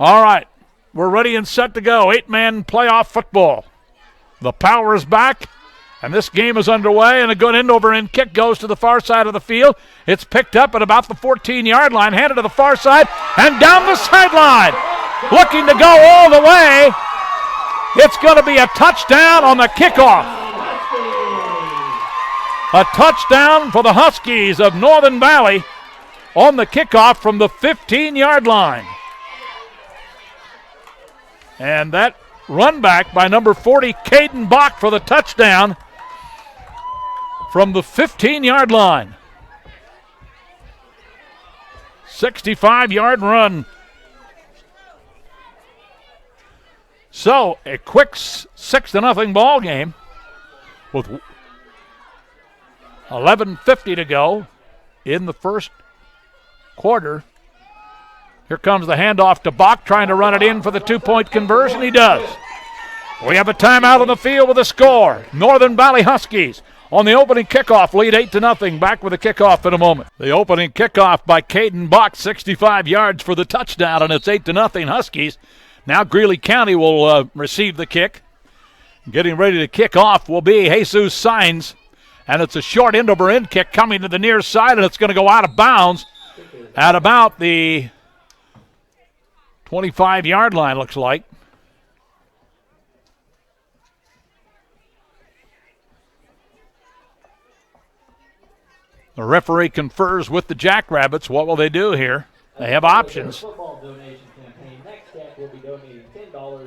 All right, we're ready and set to go. 8-man playoff football. The power is back, and this game is underway, and a good end-over-end kick goes to the far side of the field. It's picked up at about the 14-yard line, handed to the far side, and down the sideline. Looking to go all the way. It's going to be a touchdown on the kickoff. A touchdown for the Huskies of Northern Valley on the kickoff from the 15-yard line. And that run back by number 40, Caden Bach, for the touchdown from the 15-yard line. 65-yard run. So a quick 6-0 ball game with 11:50 to go in the first quarter. Here comes the handoff to Bach, trying to run it in for the 2-point conversion. He does. We have a timeout on the field with a score. Northern Valley Huskies on the opening kickoff lead 8-0. Back with the kickoff in a moment. The opening kickoff by Caden Bach, 65 yards for the touchdown, and it's 8-0 Huskies. Now Greeley County will receive the kick. Getting ready to kick off will be Jesus Signs, and it's a short end-over-end kick coming to the near side, and it's going to go out of bounds at about the 25-yard line, looks like. The referee confers with the Jackrabbits. What will they do here? They have options.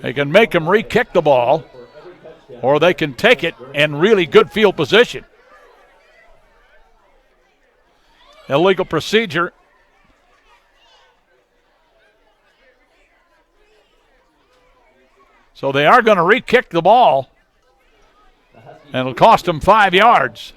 They can make them re-kick the ball, or they can take it in really good field position. Illegal procedure. So they are going to re-kick the ball, and it'll cost them 5 yards.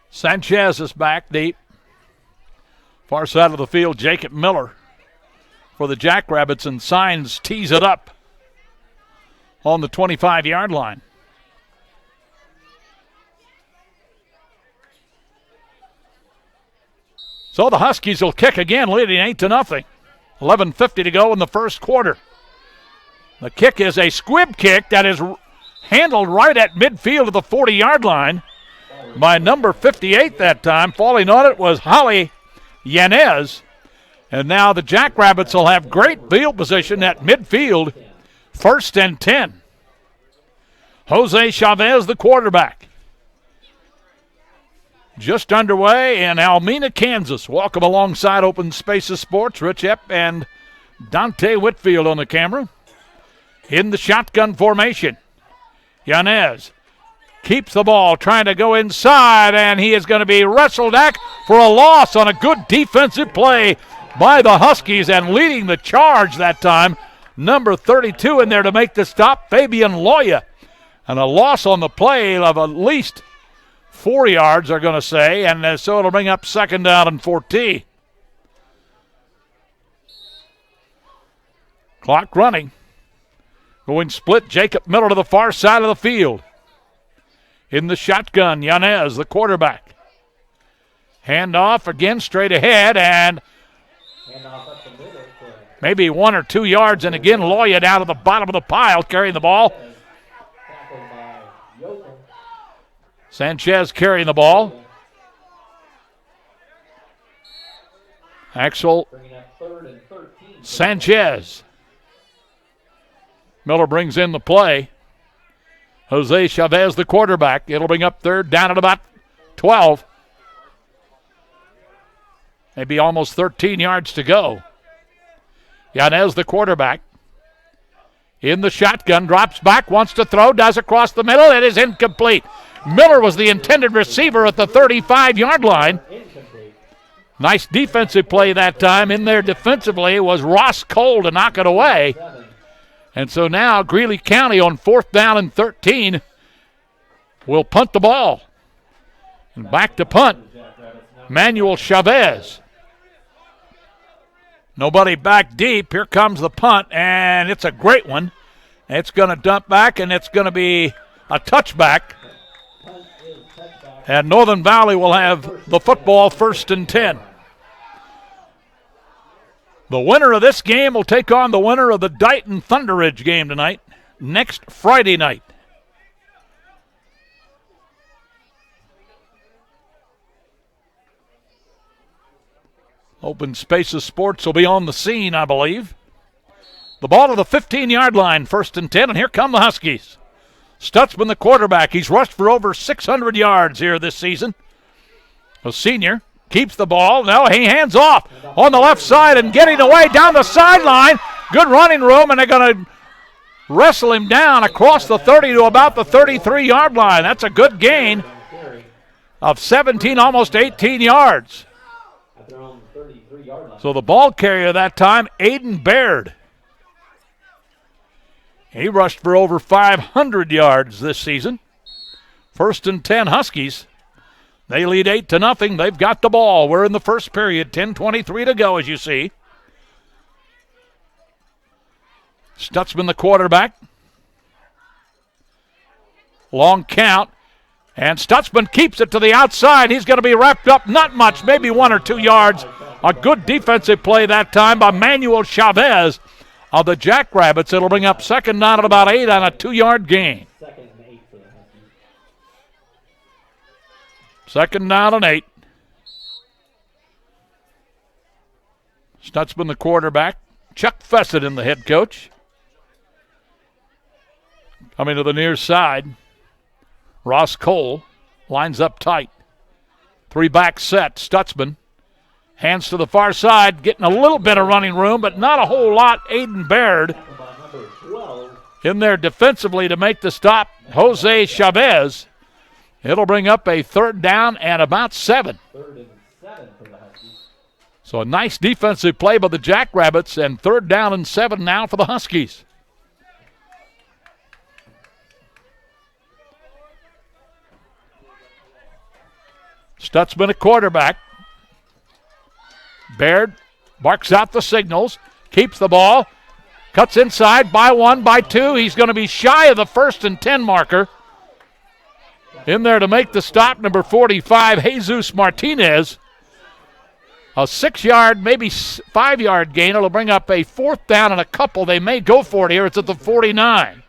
Sanchez is back deep. Far side of the field, Jacob Miller for the Jackrabbits, and Signs tees it up on the 25-yard line. So the Huskies will kick again, leading 8-0. 11:50 to go in the first quarter. The kick is a squib kick that is handled right at midfield of the 40-yard line by number 58 that time. Falling on it was Holly Yanez. And now the Jackrabbits will have great field position at midfield. 1st and 10. Jose Chavez, the quarterback. Just underway in Almena, Kansas. Welcome alongside Open Spaces Sports. Rich Epp and Dante Whitfield on the camera. In the shotgun formation. Yanez keeps the ball, trying to go inside, and he is going to be wrestled back for a loss on a good defensive play by the Huskies, and leading the charge that time, number 32 in there to make the stop, Fabian Loya. And a loss on the play of at least 4 yards, they're going to say, and so it'll bring up 2nd down and 14. Clock running. Going split, Jacob Miller to the far side of the field. In the shotgun, Yanez, the quarterback. Handoff again straight ahead, and maybe 1 or 2 yards, and again Loya down to the bottom of the pile carrying the ball. Sanchez carrying the ball. Axel Sanchez. Miller brings in the play. Jose Chavez, the quarterback. It'll bring up 3rd down at about 12. Maybe almost 13 yards to go. Yanez, the quarterback. In the shotgun, drops back, wants to throw, does across the middle. It is incomplete. Miller was the intended receiver at the 35-yard line. Nice defensive play that time. In there defensively was Ross Cole to knock it away. And so now Greeley County on 4th down and 13 will punt the ball. And back to punt, Manuel Chavez. Nobody back deep. Here comes the punt, and it's a great one. It's going to dump back, and it's going to be a touchback. And Northern Valley will have the football 1st and 10. The winner of this game will take on the winner of the Dighton Thunder Ridge game tonight, next Friday night. Open Spaces Sports will be on the scene, I believe. The ball to the 15-yard line, 1st and 10, and here come the Huskies. Stutzman, the quarterback. He's rushed for over 600 yards here this season. A senior keeps the ball. Now he hands off on the left side and getting away down the sideline. Good running room, and they're going to wrestle him down across the 30 to about the 33-yard line. That's a good gain of 17, almost 18 yards. So the ball carrier that time, Aiden Baird. He rushed for over 500 yards this season. 1st and 10 Huskies. They lead 8-0. They've got the ball. We're in the first period. 10:23 to go, as you see. Stutzman, the quarterback. Long count. And Stutzman keeps it to the outside. He's going to be wrapped up, not much, maybe 1 or 2 yards. A good defensive play that time by Manuel Chavez of the Jackrabbits. It'll bring up 2nd down at about 8 on a 2-yard gain. 2nd down and 8. Stutzman, the quarterback. Chuck Fessett in the head coach. Coming to the near side. Ross Cole lines up tight. 3-back set. Stutzman. Hands to the far side, getting a little bit of running room, but not a whole lot. Aiden Baird in there defensively to make the stop. Jose Chavez. It'll bring up a 3rd down and about 7. So a nice defensive play by the Jackrabbits, and 3rd down and 7 now for the Huskies. Stutzman at quarterback. Baird barks out the signals, keeps the ball, cuts inside by 1, by 2. He's going to be shy of the 1st and 10 marker. In there to make the stop, number 45, Jesus Martinez. A 6-yard, maybe 5-yard gain. It'll bring up a 4th down and a couple. They may go for it here. It's at the 49.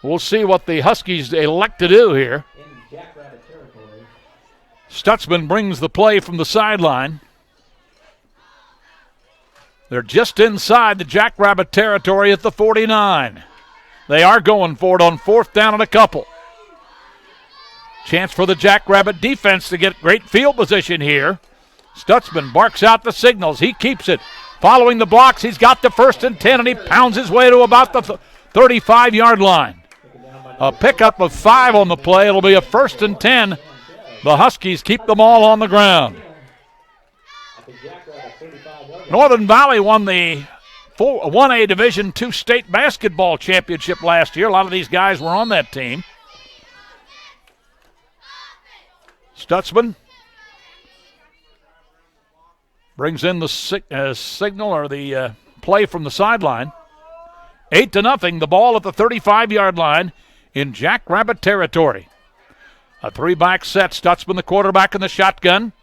We'll see what the Huskies elect to do here. Stutzman brings the play from the sideline. They're just inside the Jackrabbit territory at the 49. They are going for it on 4th down and a couple. Chance for the Jackrabbit defense to get great field position here. Stutzman barks out the signals. He keeps it. Following the blocks, he's got the 1st and 10, and he pounds his way to about the 35-yard line. A pickup of 5 on the play. It'll be a 1st and 10. The Huskies keep them all on the ground. Northern Valley won the 1A Division II state basketball championship last year. A lot of these guys were on that team. Stutzman brings in the signal or the play from the sideline. 8-0, the ball at the 35-yard line in Jackrabbit territory. A 3-back set. Stutzman, the quarterback, in the shotgun.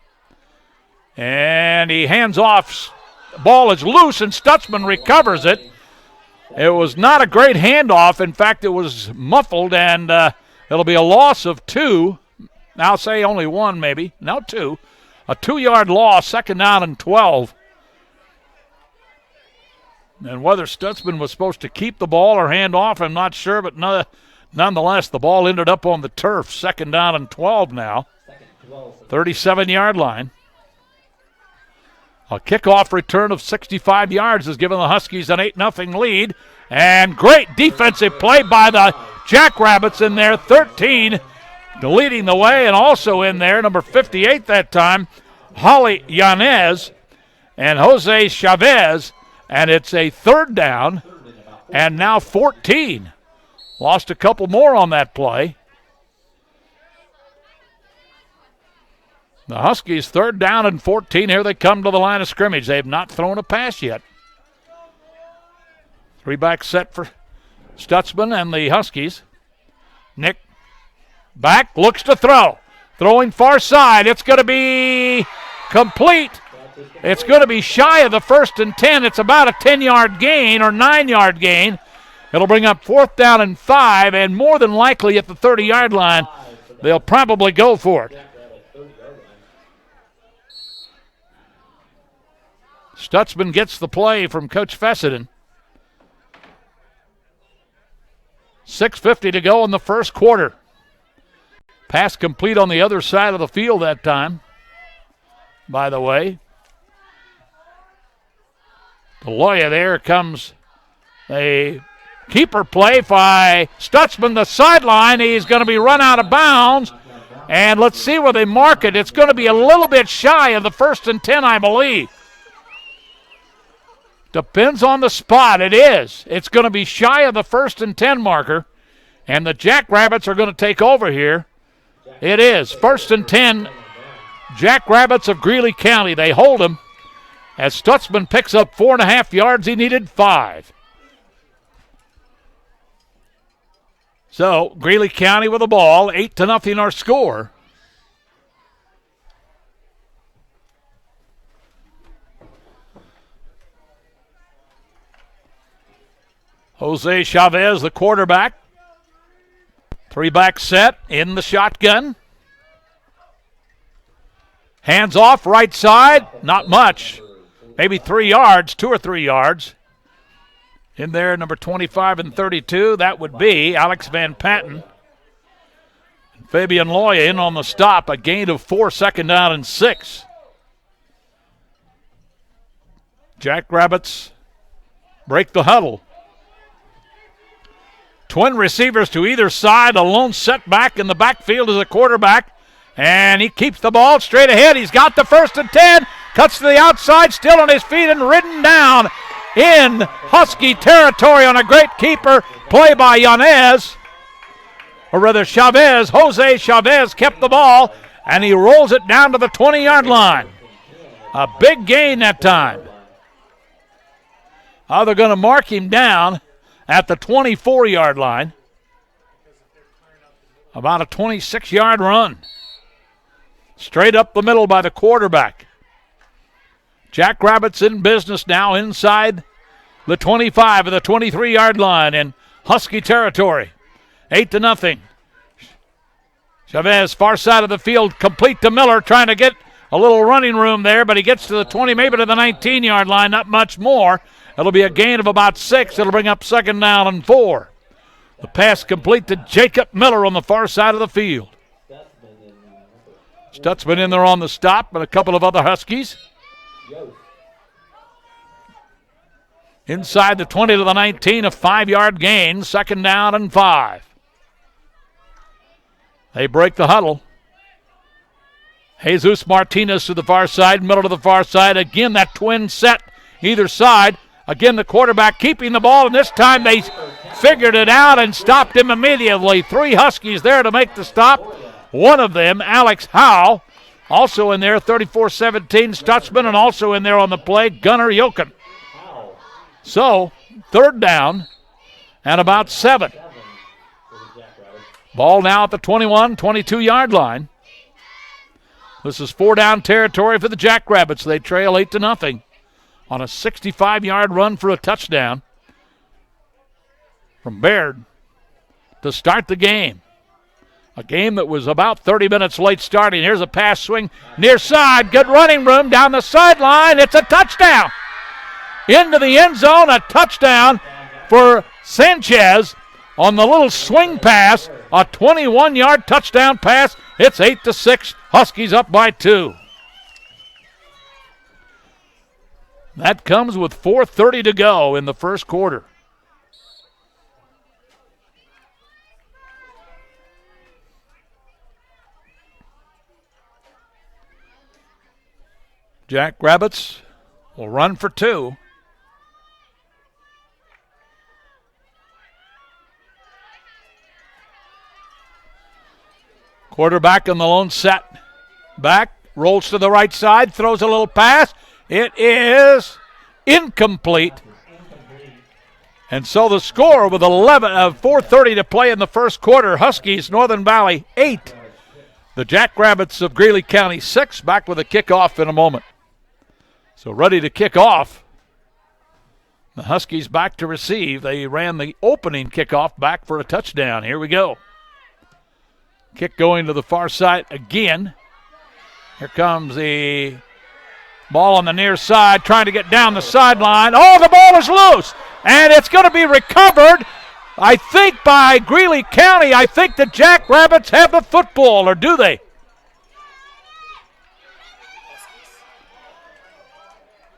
And he hands off. The ball is loose, and Stutzman recovers it. It was not a great handoff. In fact, it was muffled, and it'll be a loss of 2. I'll say only 1 maybe. No, 2. A 2-yard loss, 2nd down and 12. And whether Stutzman was supposed to keep the ball or hand off, I'm not sure, but nonetheless, the ball ended up on the turf. 2nd down and 12 now. 37-yard line. A kickoff return of 65 yards has given the Huskies an 8-0 lead. And great defensive play by the Jackrabbits in there. 13 leading the way, and also in there, number 58 that time, Holly Yanez and Jose Chavez. And it's a 3rd down and now 14. Lost a couple more on that play. The Huskies 3rd down and 14. Here they come to the line of scrimmage. They have not thrown a pass yet. 3-back set for Stutzman and the Huskies. Nick back, looks to throw. Throwing far side. It's going to be complete. It's going to be shy of the 1st and 10. It's about a 10-yard gain or 9-yard gain. It'll bring up 4th down and 5, and more than likely at the 30-yard line, they'll probably go for it. Stutzman gets the play from Coach Fessenden. 6:50 to go in the first quarter. Pass complete on the other side of the field that time, by the way. Deloya, there comes a keeper play by Stutzman, the sideline. He's going to be run out of bounds. And let's see where they mark it. It's going to be a little bit shy of the 1st and 10, I believe. Depends on the spot. It is. It's going to be shy of the 1st and 10 marker. And the Jackrabbits are going to take over here. It is. 1st and 10, Jackrabbits of Greeley County. They hold him as Stutzman picks up 4.5 yards. He needed 5. So, Greeley County with the ball. 8-0 our score. Jose Chavez, the quarterback. 3-back set in the shotgun. Hands off, right side. Not much. Maybe 3 yards, 2 or 3 yards. In there, number 25 and 32, that would be Alex Van Patten. Fabian Loya in on the stop, a gain of 4, 2nd down and 6. Jackrabbits break the huddle. Twin receivers to either side, a lone setback in the backfield as a quarterback, and he keeps the ball straight ahead. He's got the 1st and 10, cuts to the outside, still on his feet and ridden down in Husky territory on a great keeper play by Yanez, or rather Chavez. Jose Chavez kept the ball, and he rolls it down to the 20-yard line. A big gain that time. Oh, they're going to mark him down at the 24-yard line. About a 26-yard run. Straight up the middle by the quarterback. Jackrabbits in business now inside the 25 of the 23-yard line in Husky territory. 8-0. Chavez, far side of the field, complete to Miller, trying to get a little running room there, but he gets to the 20, maybe to the 19-yard line, not much more. It'll be a gain of about 6. It'll bring up 2nd down and 4. The pass complete to Jacob Miller on the far side of the field. Stutzman in there on the stop, and a couple of other Huskies. Inside the 20 to the 19, a 5-yard gain, 2nd down and 5. They break the huddle. Jesus Martinez to the far side, Miller to the far side. Again, that twin set either side. Again, the quarterback keeping the ball, and this time they figured it out and stopped him immediately. 3 Huskies there to make the stop. One of them, Alex Howe, also in there, 34-17, Stutzman, and also in there on the play, Gunnar Yoken. So, 3rd down and about 7. Ball now at the 21, 22-yard line. This is 4-down territory for the Jackrabbits. They trail 8-0 on a 65-yard run for a touchdown from Baird to start the game. A game that was about 30 minutes late starting. Here's a pass swing near side. Good running room down the sideline. It's a touchdown. Into the end zone, a touchdown for Sanchez on the little swing pass. A 21-yard touchdown pass. It's 8-6. Huskies up by 2. That comes with 4:30 to go in the first quarter. Jackrabbits will run for 2. Quarterback on the lone set back. rolls to the right side, throws a little pass. It is incomplete. And so the score with 4:30 to play in the first quarter, Huskies, Northern Valley 8. The Jackrabbits of Greeley County 6. Back with a kickoff in a moment. So ready to kick off. The Huskies back to receive. They ran the opening kickoff back for a touchdown. Here we go. Kick going to the far side again. Here comes the ball on the near side, trying to get down the sideline. Oh, the ball is loose, and it's going to be recovered, I think, by Greeley County. I think the Jackrabbits have the football, or do they?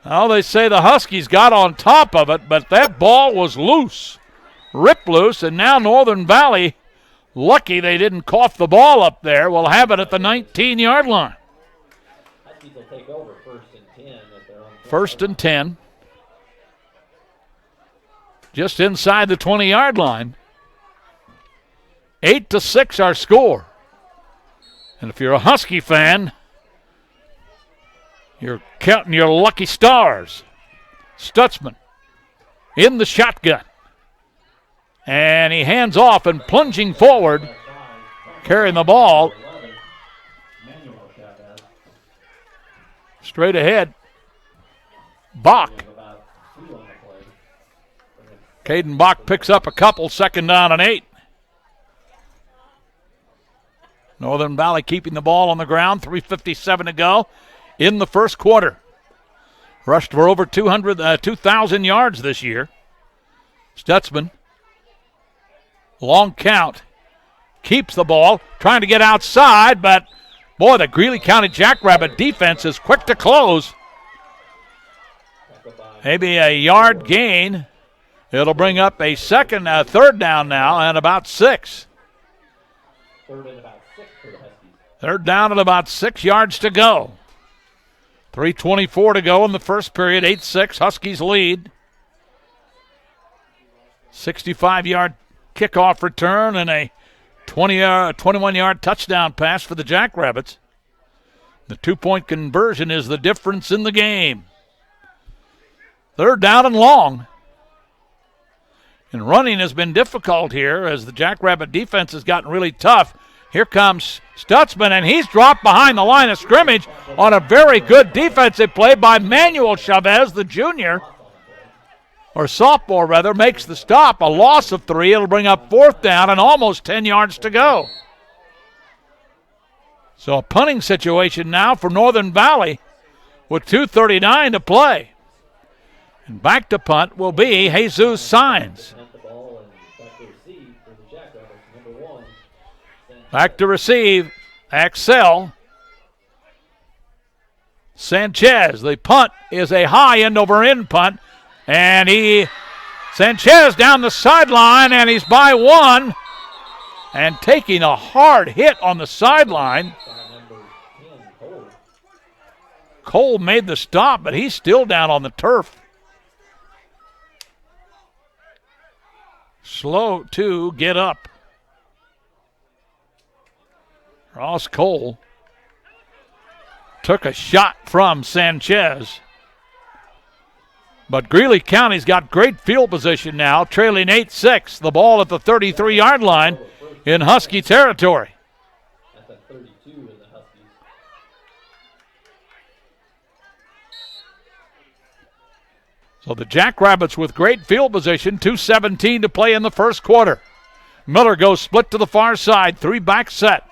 Well, they say the Huskies got on top of it, but that ball was loose, ripped loose, and now Northern Valley, lucky they didn't cough the ball up there, will have it at the 19-yard line. Huskies will take over 1st and 10 at their own 1st and 10. Just inside the 20-yard line. 8-6 our score. And if you're a Husky fan, you're counting your lucky stars. Stutzman in the shotgun. And he hands off and plunging forward, carrying the ball straight ahead. Bach. Caden Bach picks up a couple, 2nd down and 8. Northern Valley keeping the ball on the ground, 3:57 to go in the first quarter. Rushed for over 2,000 yards this year. Stutzman, long count, keeps the ball, trying to get outside, but boy, the Greeley County Jackrabbit defense is quick to close. Maybe a yard gain. It'll bring up a 3rd down now and about 6. 3rd and about 6 for the Huskies. 3rd down and about 6 yards to go. 3:24 to go in the first period. 8-6, Huskies lead. 65-yard kickoff return and a 21-yard touchdown pass for the Jackrabbits. The 2-point conversion is the difference in the game. 3rd down and long. And running has been difficult here as the Jackrabbit defense has gotten really tough. Here comes Stutzman, and he's dropped behind the line of scrimmage on a very good defensive play by Manuel Chavez, the junior, or sophomore rather, makes the stop. A loss of 3. It'll bring up 4th down and almost 10 yards to go. So a punting situation now for Northern Valley with 2:39 to play. And back to punt will be Jesus Saenz. Back to receive, Axel Sanchez. The punt is a high end-over-end punt, and Sanchez down the sideline, and he's by 1, and taking a hard hit on the sideline. Cole made the stop, but he's still down on the turf. Slow to get up. Ross Cole took a shot from Sanchez. But Greeley County's got great field position now, trailing 8-6. The ball at the 33-yard line in Husky territory. That's a 32 in the Huskies. So the Jackrabbits with great field position, 2:17 to play in the first quarter. Miller goes split to the far side, 3-back set.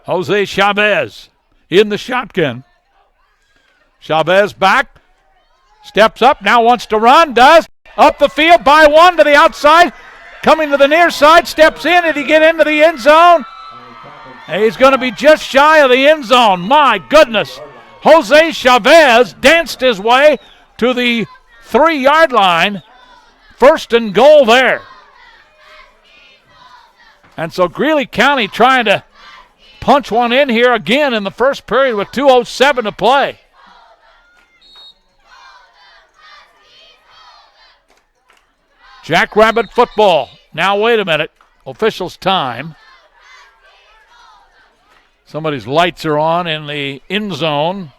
Jose Chavez in the shotgun. Chavez back, steps up, now wants to run, does. Up the field, by 1 to the outside, coming to the near side, steps in. Did he get into the end zone? He's going to be just shy of the end zone. My goodness. Jose Chavez danced his way to the 3-yard line. 1st and goal there. And so Greeley County trying to punch one in here again in the first period with 2:07 to play. Jackrabbit football. Now wait a minute. Officials' time. Somebody's lights are on in the end zone.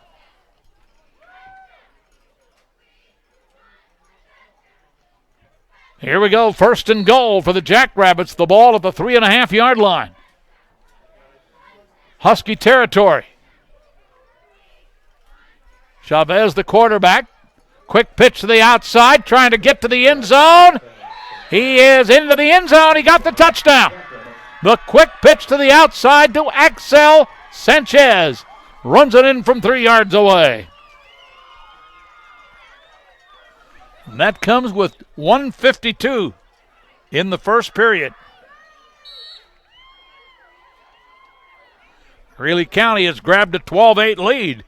Here we go, 1st and goal for the Jackrabbits. The ball at the 3.5-yard line. Husky territory. Chavez, the quarterback. Quick pitch to the outside, trying to get to the end zone. He is into the end zone. He got the touchdown. The quick pitch to the outside to Axel Sanchez. Runs it in from 3 yards away. And that comes with 1:52 in the first period. Greeley County has grabbed a 12-8 lead.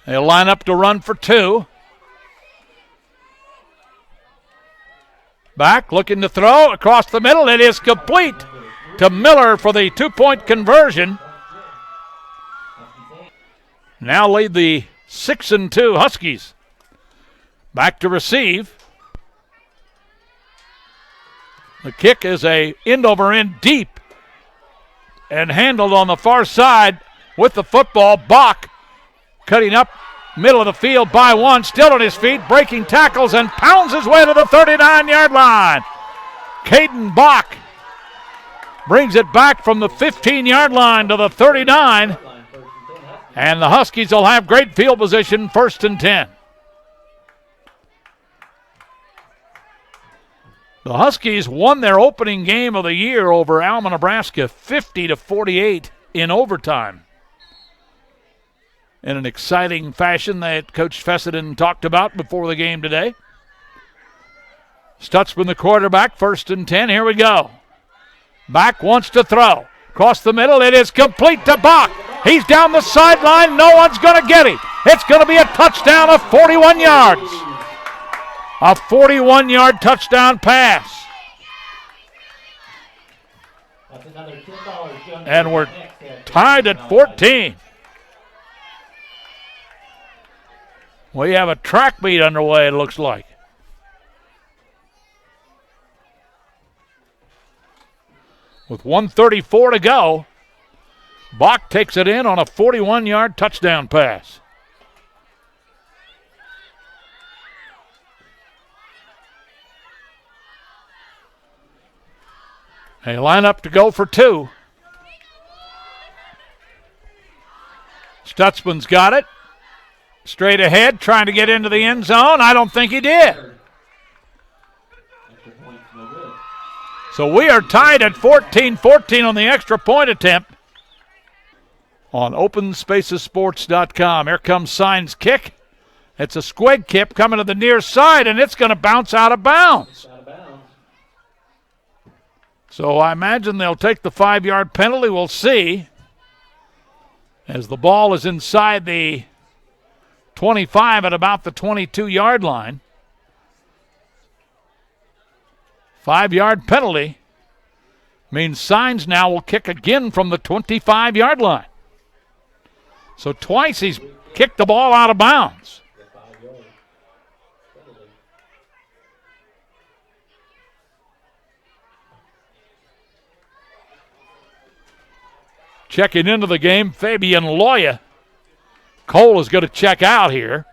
They'll line up to run for 2. Back, looking to throw across the middle. It is complete to Miller for the 2-point conversion. Now lead the 6-2 Huskies. Back to receive. The kick is a end-over-end deep and handled on the far side with the football. Bach cutting up middle of the field by 1, still on his feet, breaking tackles and pounds his way to the 39-yard line. Caden Bach brings it back from the 15-yard line to the 39, and the Huskies will have great field position, 1st and 10. The Huskies won their opening game of the year over Alma, Nebraska, 50-48 in overtime. In an exciting fashion that Coach Fessenden talked about before the game today. Stutzman, the quarterback, 1st and 10. Here we go. Bach wants to throw. Across the middle, it is complete to Bach. He's down the sideline. No one's going to get him. It's going to be a touchdown of 41 yards. A 41-yard touchdown pass. That's another $10. And we're tied at 14. We have a track meet underway, it looks like. With 1:34 to go, Bach takes it in on a 41-yard touchdown pass. They line up to go for 2. Stutzman's got it. Straight ahead, trying to get into the end zone. I don't think he did. So we are tied at 14-14 on the extra point attempt. On OpenSpacesSports.com. Here comes Signs' kick. It's a squig kick coming to the near side, and it's going to bounce out of bounds. So I imagine they'll take the 5-yard penalty. We'll see. As the ball is inside the 25 at about the 22-yard line. 5-yard penalty means Signs now will kick again from the 25-yard line. So twice he's kicked the ball out of bounds. Checking into the game, Fabian Loya. Cole is going to check out here.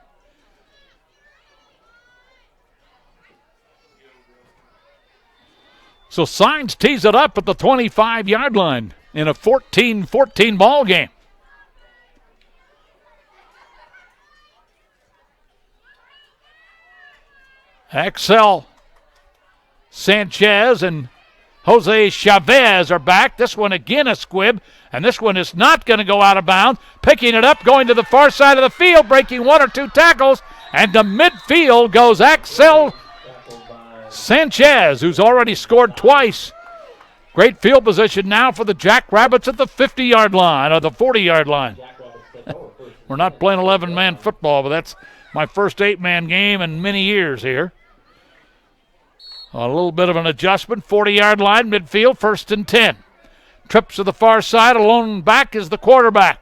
So Signs tees it up at the 25-yard line in a 14-14 ball game. Axel Sanchez and Jose Chavez are back. This one again a squib, and this one is not going to go out of bounds. Picking it up, going to the far side of the field, breaking 1 or 2 tackles, and to midfield goes Axel Sanchez, who's already scored twice. Great field position now for the Jackrabbits at the 50-yard line, or the 40-yard line. We're not playing 11-man football, but that's my first 8-man game in many years here. A little bit of an adjustment. 40-yard line, midfield, 1st and 10. Trips to the far side. Alone back is the quarterback,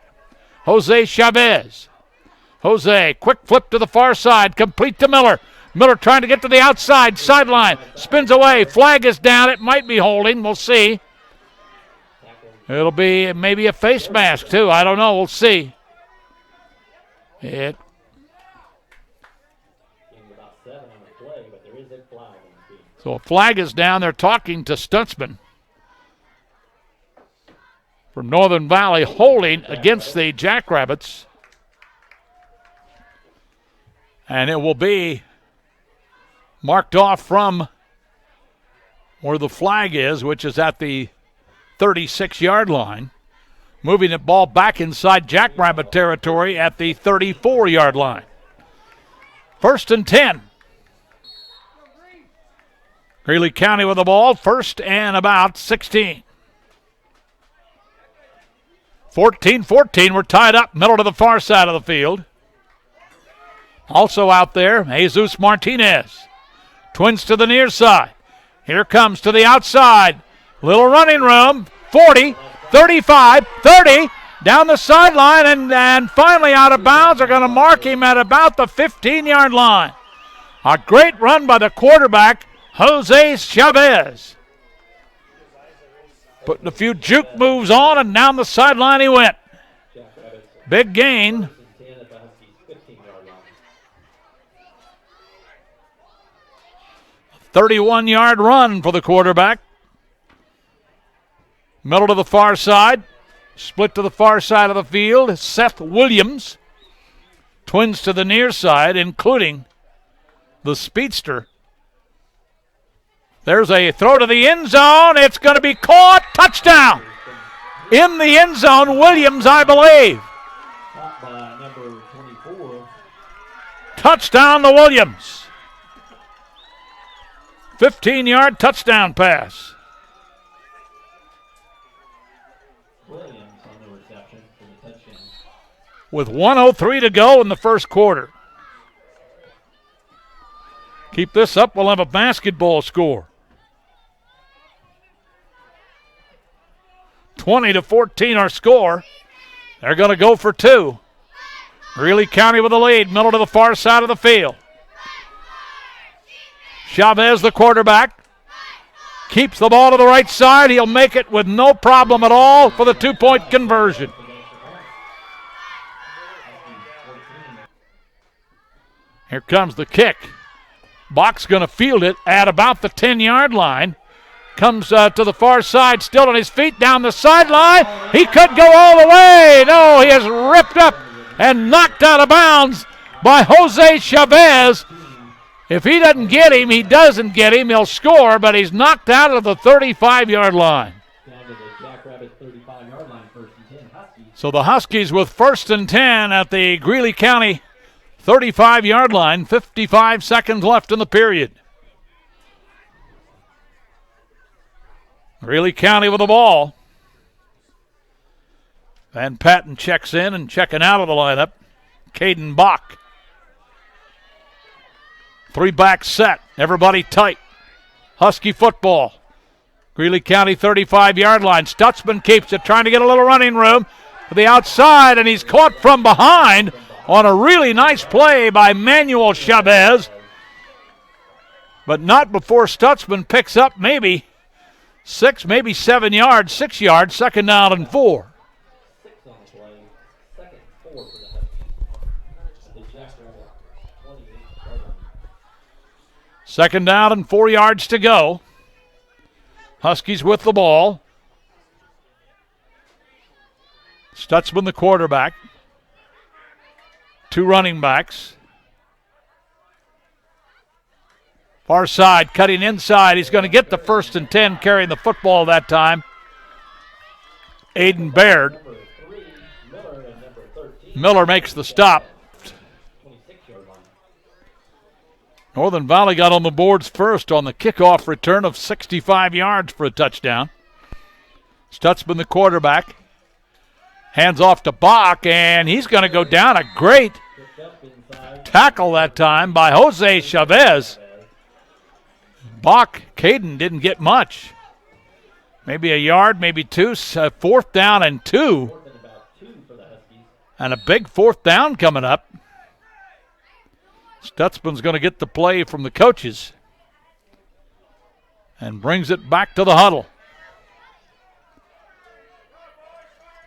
Jose Chavez. Jose, quick flip to the far side, complete to Miller. Miller trying to get to the outside sideline, spins away. Flag is down. It might be holding. We'll see. It'll be maybe a face mask too. I don't know. We'll see. So a flag is down. They're talking to Stutzman from Northern Valley, holding against the Jackrabbits. And it will be marked off from where the flag is, which is at the 36-yard line. Moving the ball back inside Jackrabbit territory at the 34-yard line. 1st and 10. Greeley County with the ball, 1st and about 16. 14-14, we're tied up, middle to the far side of the field. Also out there, Jesus Martinez. Twins to the near side. Here comes to the outside. Little running room, 40, 35, 30, down the sideline, and finally out of bounds. They're going to mark him at about the 15-yard line. A great run by the quarterback, Jose Chavez. Putting a few juke moves on, and down the sideline he went. Big gain. 31-yard run for the quarterback. Middle to the far side. Split to the far side of the field. Seth Williams. Twins to the near side, including the speedster. There's a throw to the end zone. It's going to be caught. Touchdown. In the end zone, Williams, I believe. Caught by number 24. Touchdown to Williams. 15-yard touchdown pass. Williams on the reception for the touchdown. With 1:03 to go in the first quarter. Keep this up, we'll have a basketball score. 20-14 our score. They're going to go for two. Greeley County with the lead, middle to the far side of the field. Chavez, the quarterback, keeps the ball to the right side. He'll make it with no problem at all for the two-point conversion. Here comes the kick. Bach's going to field it at about the 10-yard line. Comes to the far side, still on his feet, down the sideline. He could go all the way. No, he is ripped up and knocked out of bounds by Jose Chavez. If he doesn't get him, he doesn't get him. He'll score, but he's knocked out of the 35-yard line. Down to the Jackrabbits 35-yard line, 1st and 10, Huskies. So the Huskies with 1st and 10 at the Greeley County 35-yard line. 55 seconds left in the period. Greeley County with the ball. Van Patten checks in and checking out of the lineup. Caden Bach. 3-back set. Everybody tight. Husky football. Greeley County 35-yard line. Stutzman keeps it, trying to get a little running room to the outside, and he's caught from behind on a really nice play by Manuel Chavez. But not before Stutzman picks up maybe 6, maybe 7 yards, 6 yards, 2nd down and 4. 6 on the play, 2nd and 4 for the Huskies. The Jackrabbits 28-yard line. 2nd down and 4 yards to go. Huskies with the ball. Stutzman, the quarterback. 2 running backs. Far side, cutting inside. He's going to get the 1st and 10, carrying the football that time. Aiden Baird. Number 3, Miller, and number 13. Miller makes the stop. 26-yard line. Northern Valley got on the boards first on the kickoff return of 65 yards for a touchdown. Stutzman, the quarterback. Hands off to Bach, and he's going to go down. A great tackle that time by Jose Chavez. Bach, Caden didn't get much. Maybe a yard, maybe 2. 4th down and 2. Fourth and about 2 for the Huskies. And a big 4th down coming up. Stutzman's going to get the play from the coaches and brings it back to the huddle.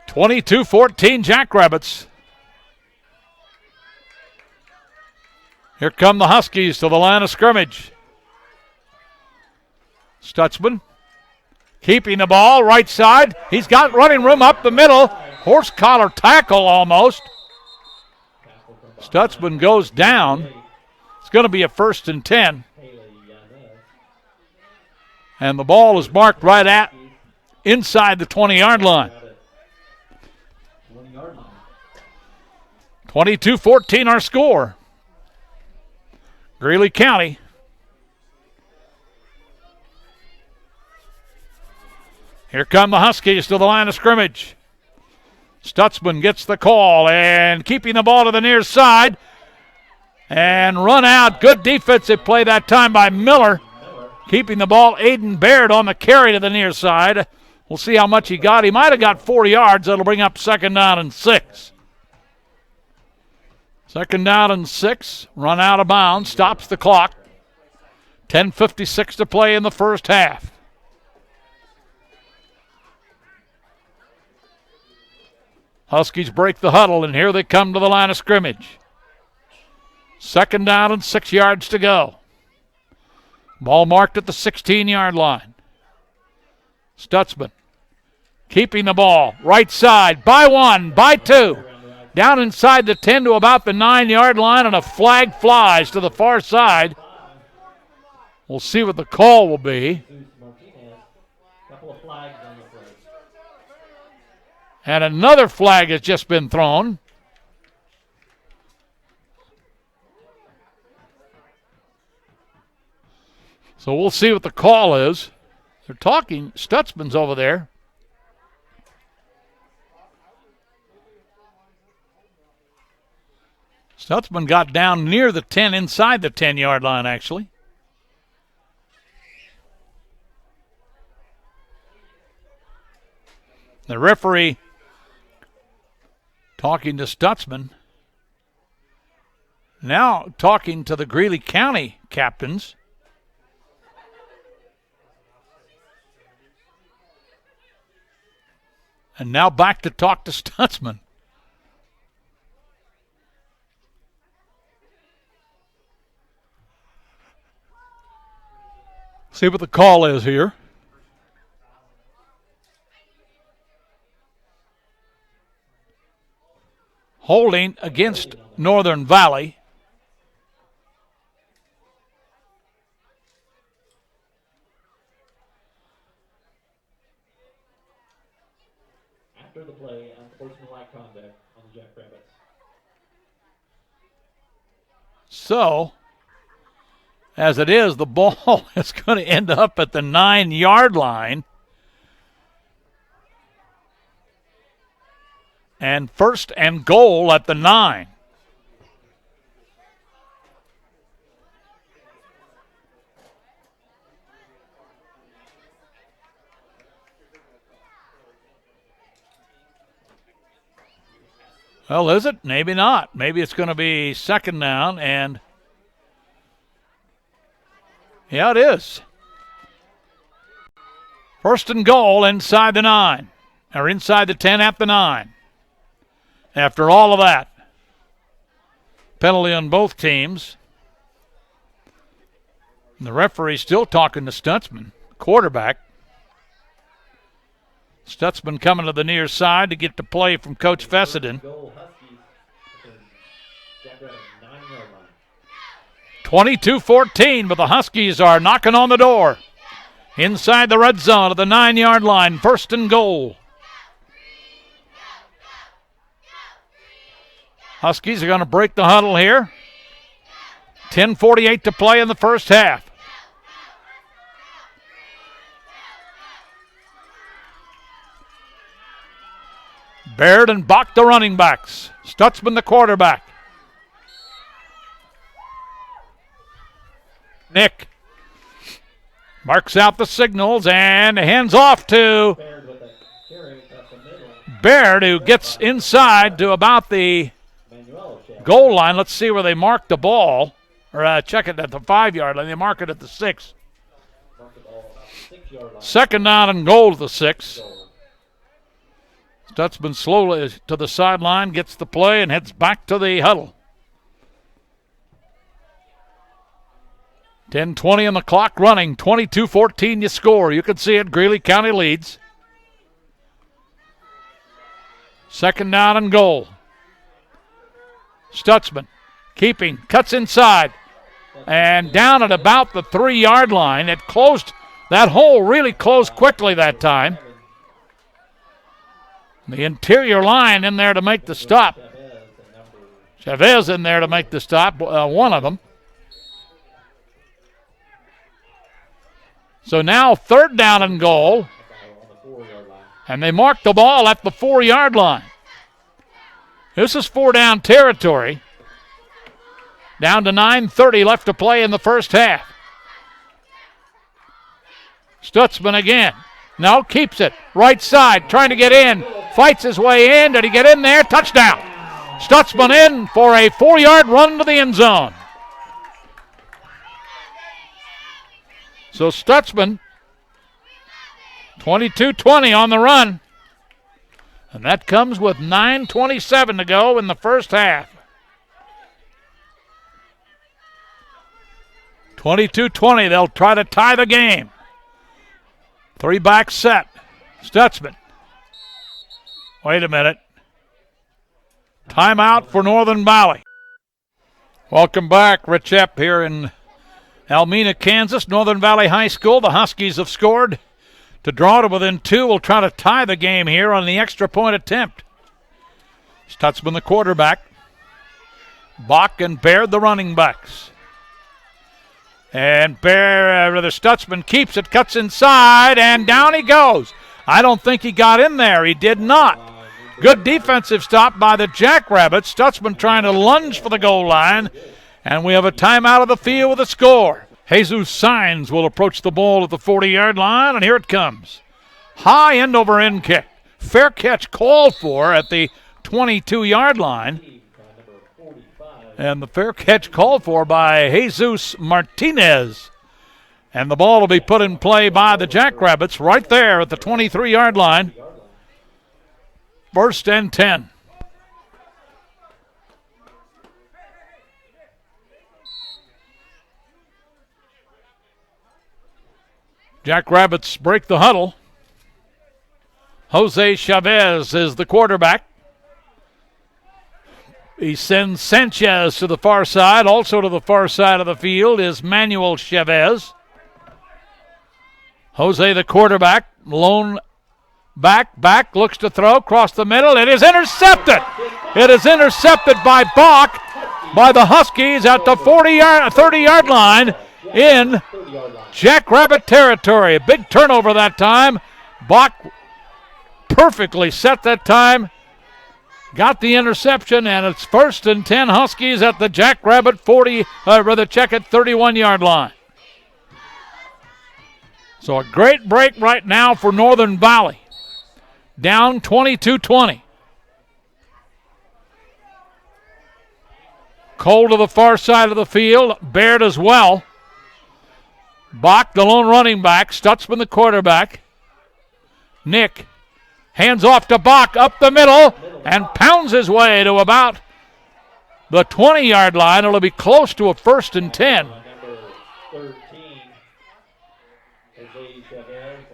22-14 Jackrabbits. Here come the Huskies to the line of scrimmage. Stutzman keeping the ball right side. He's got running room up the middle. Horse collar tackle almost. Stutzman goes down. It's going to be a 1st and 10. And the ball is marked right at inside the 20-yard line. 22-14 our score. Greeley County. Here come the Huskies to the line of scrimmage. Stutzman gets the call and keeping the ball to the near side. And run out. Good defensive play that time by Miller. Keeping the ball, Aiden Baird on the carry to the near side. We'll see how much he got. He might have got 4 yards. That'll bring up 2nd down and 6. 2nd down and 6. Run out of bounds. Stops the clock. 10:56 to play in the first half. Huskies break the huddle, and here they come to the line of scrimmage. 2nd down and 6 yards to go. Ball marked at the 16-yard line. Stutzman keeping the ball. Right side. By 1. By 2. Down inside the 10 to about the 9-yard line, and a flag flies to the far side. We'll see what the call will be. And another flag has just been thrown. So we'll see what the call is. They're talking. Stutzman's over there. Stutzman got down near the 10, inside the 10-yard line, actually. The referee talking to Stutzman. Now talking to the Greeley County captains. And now back to talk to Stutzman. See what the call is here. Holding against Northern Valley. After the play, unsportsmanlike conduct on the Jackrabbits. So, as it is, the ball is going to end up at the 9-yard line. And 1st and goal at the 9. Well, is it? Maybe not. Maybe it's going to be 2nd down, and yeah, it is. 1st and goal inside the 9, or inside the 10 at the 9. After all of that, penalty on both teams. And the referee still talking to Stutzman, quarterback. Stutzman coming to the near side to get the play from Coach Fessenden. 22-14, but the Huskies are knocking on the door. Inside the red zone of the 9-yard line, 1st and goal. Huskies are going to break the huddle here. 10:48 to play in the first half. Baird and Bach the running backs. Stutzman the quarterback. Nick marks out the signals and hands off to Baird, who gets inside to about the goal line. Let's see where they mark the ball. or check it at the 5-yard line. They mark it at the 6. Mark the ball about the 6-yard line. Second down and goal to the 6. Stutzman slowly to the sideline, gets the play, and heads back to the huddle. 10:20 on the clock running. 22-14 you score. You can see it. Greeley County leads. Second down and goal. Stutzman keeping, cuts inside, and down at about the 3-yard line. It closed, that hole really closed quickly that time. The interior line in there to make the stop. Chavez in there to make the stop, one of them. So now third down and goal. And they mark the ball at the 4-yard line. This is 4-down territory. Down to 9:30 left to play in the first half. Stutzman again. No, keeps it. Right side, trying to get in. Fights his way in. Did he get in there? Touchdown. Stutzman in for a 4-yard run to the end zone. So Stutzman, 22-20 on the run. And that comes with 9:27 to go in the first half. 22-20, they'll try to tie the game. 3-back set. Stutzman. Wait a minute. Timeout for Northern Valley. Welcome back. Rich Epp here in Almena, Kansas. Northern Valley High School. The Huskies have scored to draw to within 2. We'll try to tie the game here on the extra point attempt. Stutzman the quarterback. Bach and Baird the running backs. And Stutzman keeps it, cuts inside, and down he goes. I don't think he got in there. He did not. Good defensive stop by the Jackrabbits. Stutzman trying to lunge for the goal line. And we have a timeout of the field with a score. Jesus Signs will approach the ball at the 40-yard line, and here it comes. High end-over-end kick. Fair catch called for at the 22-yard line. And the fair catch called for by Jesus Martinez. And the ball will be put in play by the Jackrabbits right there at the 23-yard line. First and 10. Jackrabbits break the huddle. Jose Chavez is the quarterback. He sends Sanchez to the far side. Also to the far side of the field is Manuel Chavez. Jose the quarterback, lone back, looks to throw, across the middle. It is intercepted. It is intercepted by Bach, by the Huskies at the 30-yard line in Jackrabbit territory. A big turnover that time. Bach perfectly set that time. Got the interception, and it's first and 10 Huskies at the Jackrabbit 31-yard line. So a great break right now for Northern Valley. Down 22-20. Cole to the far side of the field. Baird as well. Bach, the lone running back. Stutzman, the quarterback. Nick hands off to Bach up the middle and pounds his way to about the 20-yard line. It'll be close to a first and 10.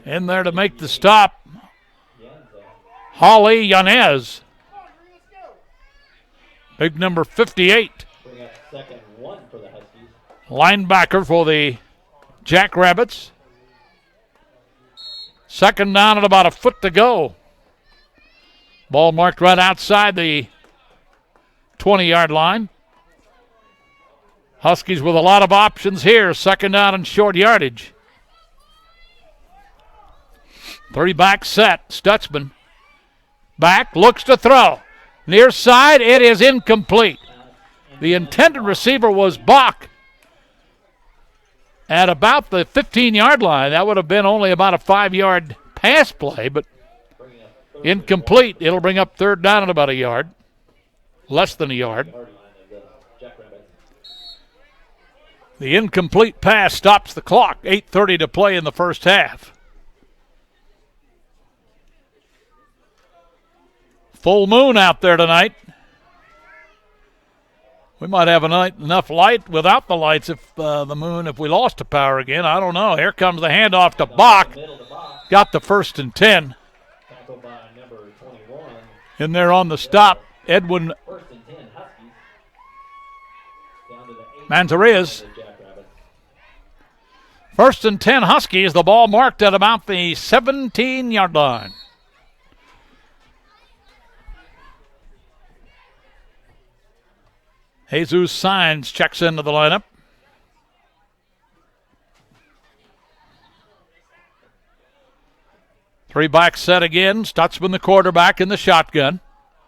In there to make the stop, Holly Yanez. Big number 58. Linebacker for the Jackrabbits. Second down at about a foot to go. Ball marked right outside the 20-yard line. Huskies with a lot of options here. Second down and short yardage. 3-back set. Stutzman. Back, looks to throw. Near side, it is incomplete. The intended receiver was Bach at about the 15-yard line. That would have been only about a 5-yard pass play, but incomplete. It'll bring up third down at about a yard. Less than a yard. The incomplete pass stops the clock. 8:30 to play in the first half. Full moon out there tonight. We might have enough light without the lights if if we lost the power again. I don't know. Here comes the handoff to Bach. Got the 1st and 10. Tackled by number 21. In there on the stop, Edwin 1st and 10, Huskies. Down to the 8. Manzarez. Jackrabbits. 1st and 10 Huskies. The ball marked at about the 17-yard line. Jesus Saenz checks into the lineup. Three-back set again. Stutzman, the quarterback, in the shotgun.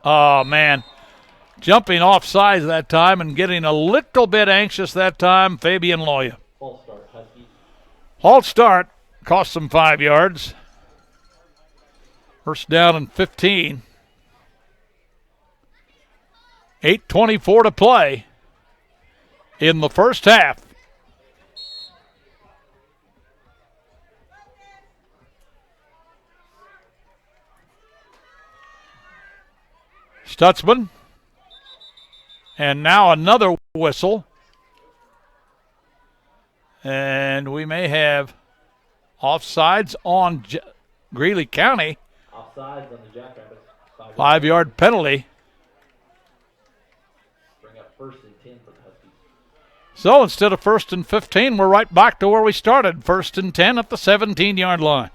Oh, man. Jumping off sides that time and getting a little bit anxious that time, Fabian Loya. False start, Huskies. False start. Cost them 5 yards. First down and 15. 8:24 to play in the first half. Stutzman. And now another whistle. And we may have offsides on Greeley County. Offsides on the Jackrabbits. 5-yard penalty. Bring up 1st and 10 for the Huskies. So instead of 1st and 15, we're right back to where we started. 1st and 10 at the 17-yard line.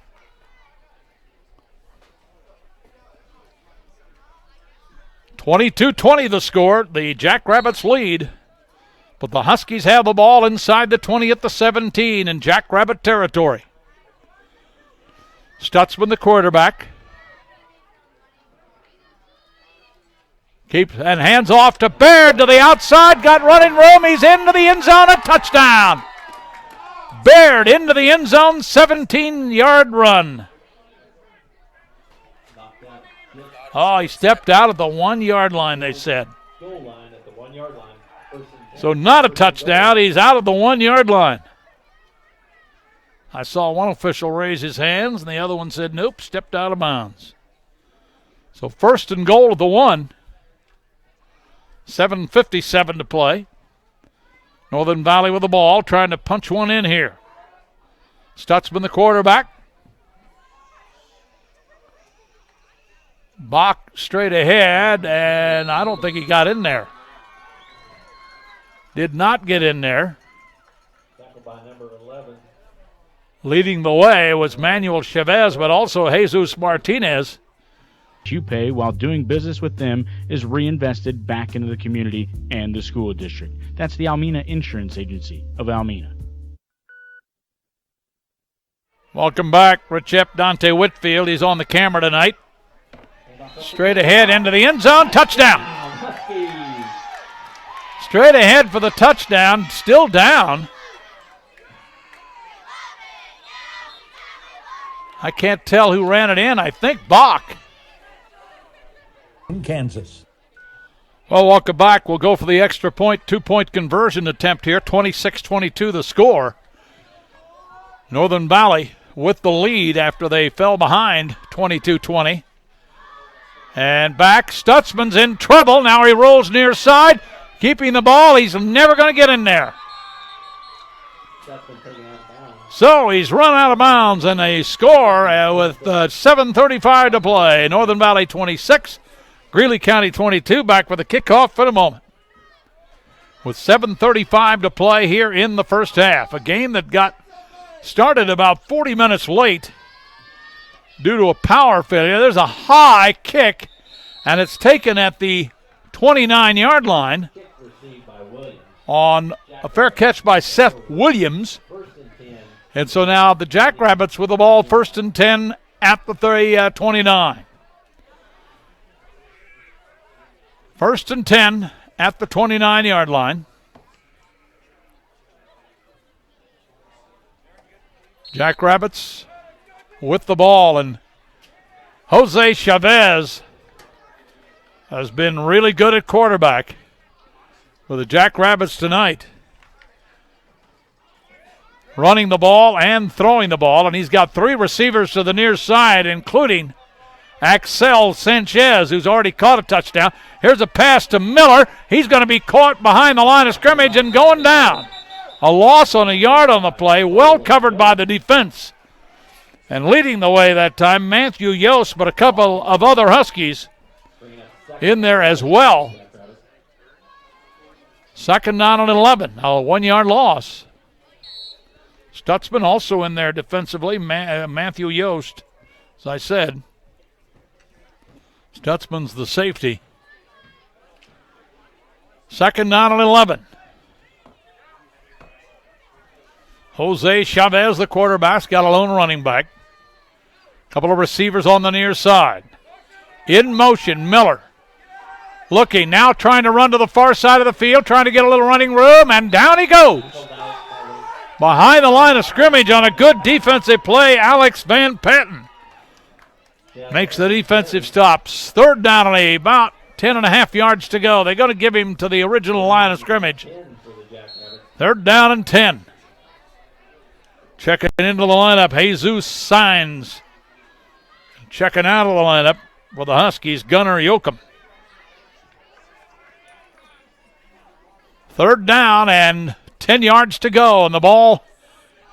(22-20) the score. The Jackrabbits lead. But the Huskies have the ball inside the 20 at the 17 in Jackrabbit territory. Stutzman, the quarterback. Keeps and hands off to Baird to the outside. Got running room. He's into the end zone. A touchdown. Baird into the end zone. 17-yard run. Oh, he stepped out at the 1-yard line, they said. Goal line at the 1-yard line. 1st and 10. So not a touchdown. He's out of the 1-yard line. I saw one official raise his hands, and the other one said, nope, stepped out of bounds. So 1st and goal at the 1. 7:57 to play. Northern Valley with the ball, trying to punch one in here. Stutzman, the quarterback. Bach straight ahead, and I don't think he got in there. Did not get in there. Tackled by number 11. Leading the way was Manuel Chavez, but also Jesus Martinez. You pay while doing business with them is reinvested back into the community and the school district. That's the Almena Insurance Agency of Almena. Welcome back, Richep Dante Whitfield. He's on the camera tonight. Straight ahead into the end zone. Touchdown. Huskies. Straight ahead for the touchdown. Still down. I can't tell who ran it in. I think Bach. From Kansas. Well, welcome back. We'll go for the extra point, 2-point conversion attempt here. 26-22 the score. Northern Valley with the lead after they fell behind 22-20. And back, Stutzman's in trouble. Now he rolls near side, keeping the ball. He's never going to get in there. Stutzman taken out of bounds. So he's run out of bounds, and they score with 7:35 to play. Northern Valley 26, Greeley County 22. Back with the kickoff for the moment. With 7:35 to play here in the first half. A game that got started about 40 minutes late due to a power failure. There's a high kick, and it's taken at the 29-yard line Kick received by Williams. on a fair catch by Seth Williams. 1st and 10. And so now the Jackrabbits with the ball, 1st and 10 at the 29. 1st and 10 at the 29-yard line. Jackrabbits with the ball, and Jose Chavez has been really good at quarterback for the Jackrabbits tonight. running the ball and throwing the ball, and he's got 3 receivers to the near side, including Axel Sanchez, who's already caught a touchdown. Here's a pass to Miller. He's going to be caught behind the line of scrimmage and going down. A loss on a yard on the play, well covered by the defense. And leading the way that time, Matthew Yost, but a couple of other Huskies in there as well. Second down and 11, a 1-yard loss. Stutzman also in there defensively, Matthew Yost, as I said. Stutzman's the safety. Second down and 11. Jose Chavez, the quarterback, got a lone running back. Couple of receivers on the near side. In motion, Miller. Looking, now trying to run to the far side of the field, trying to get a little running room, and down he goes. Behind the line of scrimmage on a good defensive play, Alex Van Patten makes the defensive stops. Third down and about 10.5 yards to go. They're going to give him to the original line of scrimmage. Third down and 10. Checking into the lineup, Jesus Signs. Checking out of the lineup for the Huskies, Gunnar Yoakum. Third down and 10 yards to go, and the ball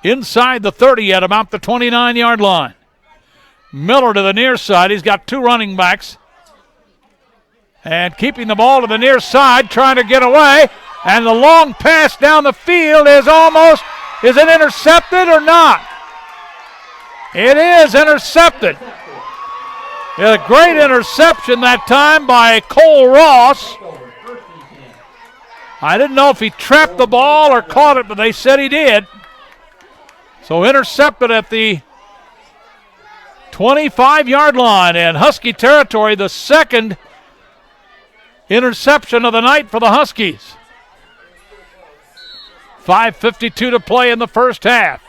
inside the 30 at about the 29-yard line. Miller to the near side. He's got 2 running backs. And keeping the ball to the near side, trying to get away. And the long pass down the field is it intercepted or not? It is intercepted. A great interception that time by Cole Ross. I didn't know if he trapped the ball or caught it, but they said he did. So intercepted at the 25-yard line, and Husky territory, the second interception of the night for the Huskies. 5:52 to play in the first half.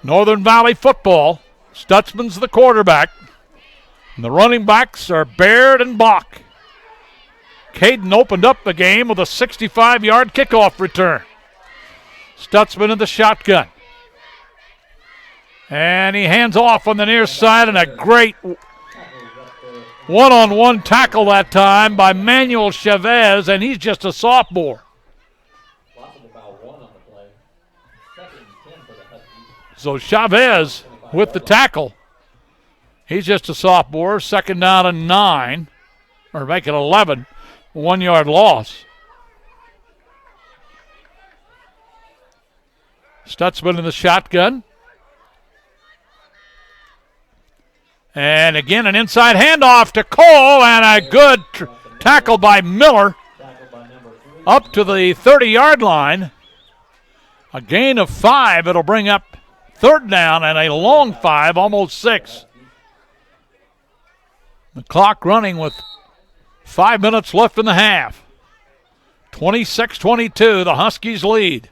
Northern Valley football. Stutzman's the quarterback. And the running backs are Baird and Bach. Caden opened up the game with a 65-yard kickoff return. Stutzman in the shotgun. And he hands off on the near side, and a great one-on-one tackle that time by Manuel Chavez, and he's just a sophomore. So Chavez with the tackle. He's just a sophomore. Second down and 9, or make it 11. 1-yard loss. Stutzman in the shotgun. And again, an inside handoff to Cole, and a good tackle by Miller up to the 30-yard line. A gain of 5. It'll bring up third down and a long 5, almost 6. The clock running with 5 minutes left in the half. 26-22, the Huskies lead.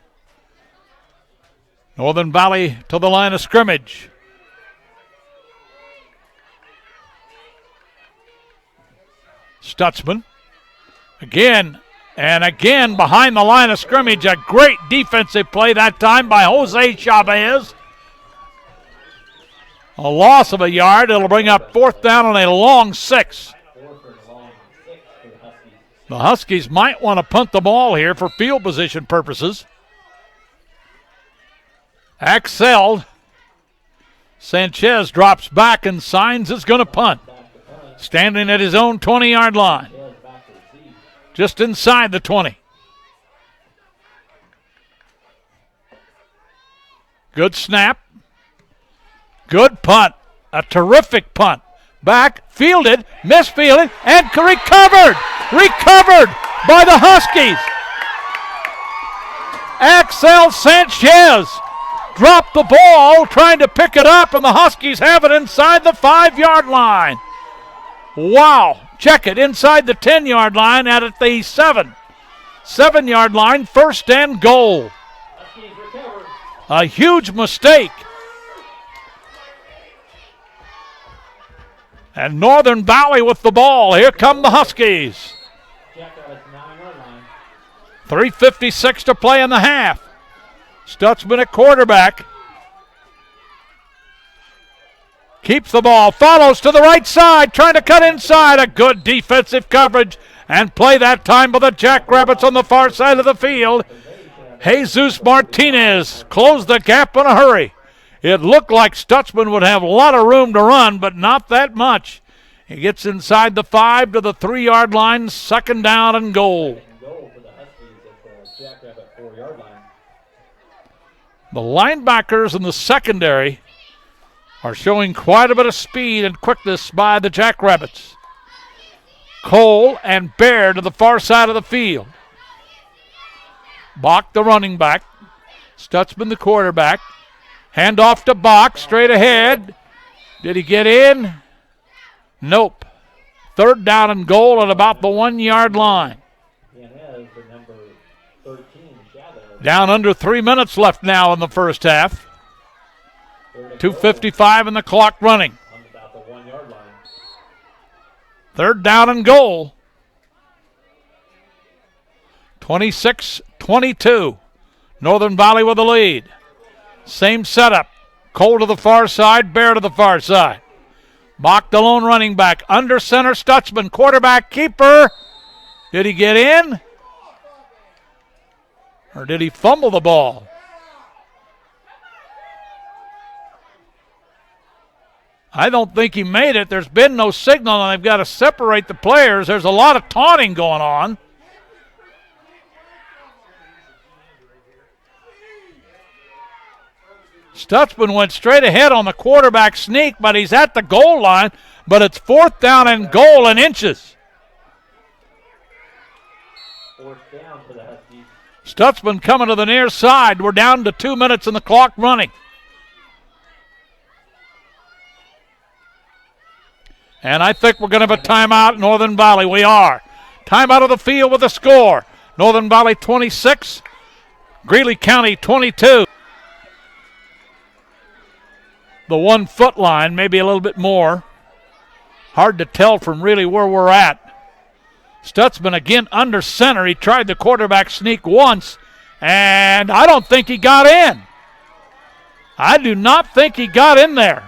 Northern Valley to the line of scrimmage. Stutzman again and again behind the line of scrimmage. A great defensive play that time by Jose Chavez. A loss of a yard. It'll bring up fourth down and a long 6. The Huskies might want to punt the ball here for field position purposes. Axel Sanchez drops back, and Signs is going to punt. Standing at his own 20-yard line. Just inside the 20. Good snap. Good punt. A terrific punt. Back, fielded, misfielded, and recovered. Recovered by the Huskies. Axel Sanchez dropped the ball, trying to pick it up, and the Huskies have it inside the 5-yard line. Wow. Check it inside the 10-yard line at the 7-yard line, first and goal. A huge mistake. And Northern Valley with the ball. Here come the Huskies. 3:56 to play in the half. Stutzman at quarterback. Keeps the ball, follows to the right side, trying to cut inside. A good defensive coverage and play that time by the Jackrabbits on the far side of the field. Jesus Martinez closed the gap in a hurry. It looked like Stutzman would have a lot of room to run, but not that much. He gets inside the 5 to the 3-yard line, 2nd down and goal. Goal for the Huskies at the Jackrabbit 4-yard line. The linebackers in the secondary are showing quite a bit of speed and quickness by the Jackrabbits. Cole and Bear to the far side of the field. Bach, the running back. Stutzman, the quarterback. Hand off to Bach, straight ahead. Did he get in? Nope. 3rd down and goal at about the 1-yard line. The number 13, Shadow. Down under 3 minutes left now in the first half. 2:55 and the clock running. On about the 1-yard line. 3rd down and goal. 26-22. Northern Valley with the lead. Same setup. Cole to the far side, Bear to the far side. Bach, the lone running back. Under center, Stutzman, quarterback keeper. Did he get in? Or did he fumble the ball? I don't think he made it. There's been no signal, and they've got to separate the players. There's a lot of taunting going on. Stutzman went straight ahead on the quarterback sneak, but he's at the goal line, but it's 4th down and goal in inches. 4th down for the Huskies. Stutzman coming to the near side. We're down to 2 minutes and the clock running. And I think we're going to have a timeout, Northern Valley. We are. Timeout of the field with a score. Northern Valley 26, Greeley County 22. The 1-foot line, maybe a little bit more. Hard to tell from really where we're at. Stutzman again under center. He tried the quarterback sneak once, and I don't think he got in. I do not think he got in there.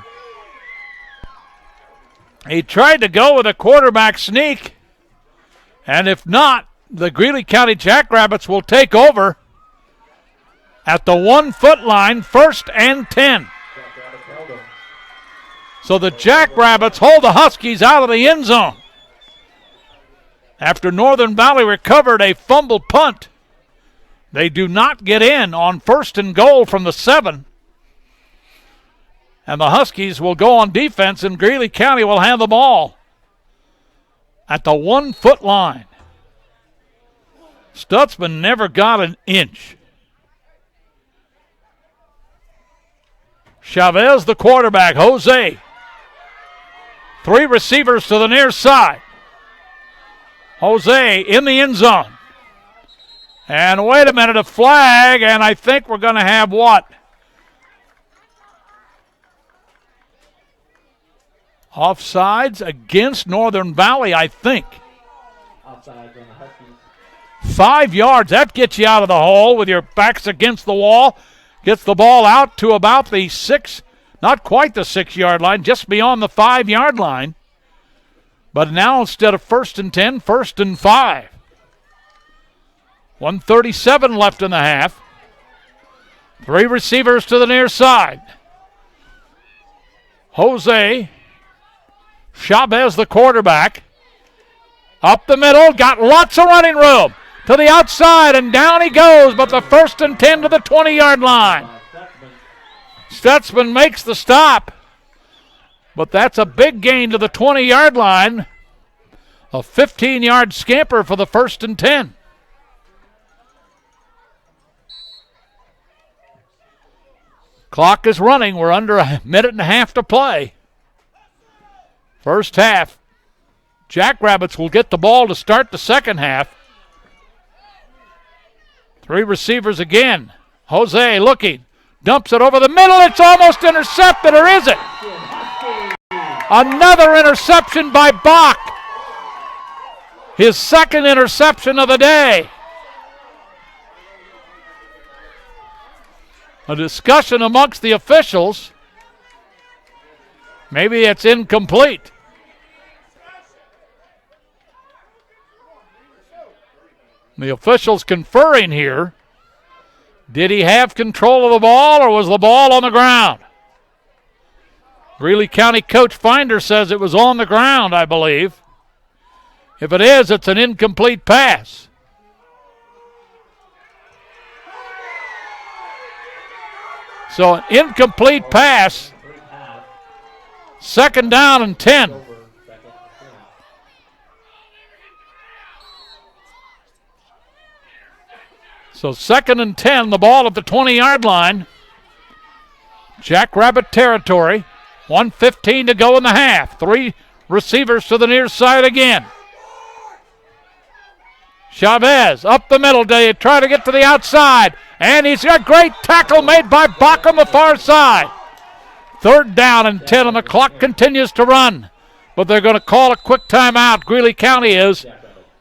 He tried to go with a quarterback sneak, and if not, the Greeley County Jackrabbits will take over at the 1-foot line, 1st and 10. So the Jackrabbits hold the Huskies out of the end zone. After Northern Valley recovered a fumbled punt, they do not get in on 1st and goal from the 7. And the Huskies will go on defense, and Greeley County will have the ball at the 1-foot line. Stutzman never got an inch. Chavez, the quarterback. Jose. 3 receivers to the near side. Jose in the end zone. And wait a minute, a flag, and I think we're going to have what? Offsides against Northern Valley, I think. Offsides on the Huskies. 5 yards. That gets you out of the hole with your backs against the wall. Gets the ball out to about the 6, not quite the 6-yard line, just beyond the 5-yard line. But now instead of 1st and 10, 1st and 5. 1:37 left in the half. 3 receivers to the near side. Jose. Chavez, the quarterback. Up the middle, got lots of running room. To the outside, and down he goes, but the 1st and 10 to the 20-yard line. Stutzman makes the stop, but that's a big gain to the 20-yard line. A 15-yard scamper for the 1st and 10. Clock is running. We're under a minute and a half to play. First half. Jackrabbits will get the ball to start the second half. 3 receivers again. Jose looking. Dumps it over the middle. It's almost intercepted, or is it? Another interception by Bach. His second interception of the day. A discussion amongst the officials. Maybe it's incomplete. The officials conferring here. Did he have control of the ball, or was the ball on the ground? Greeley County Coach Finder says it was on the ground, I believe. If it is, it's an incomplete pass. So an incomplete pass. Second down and 10. So second and 10, the ball at the 20-yard line. Jackrabbit territory. 1:15 to go in the half. 3 receivers to the near side again. Chavez up the middle. They try to get to the outside. And he's got a great tackle made by Bach on the far side. Third down and 10, and the clock continues to run. But they're going to call a quick timeout. Greeley County is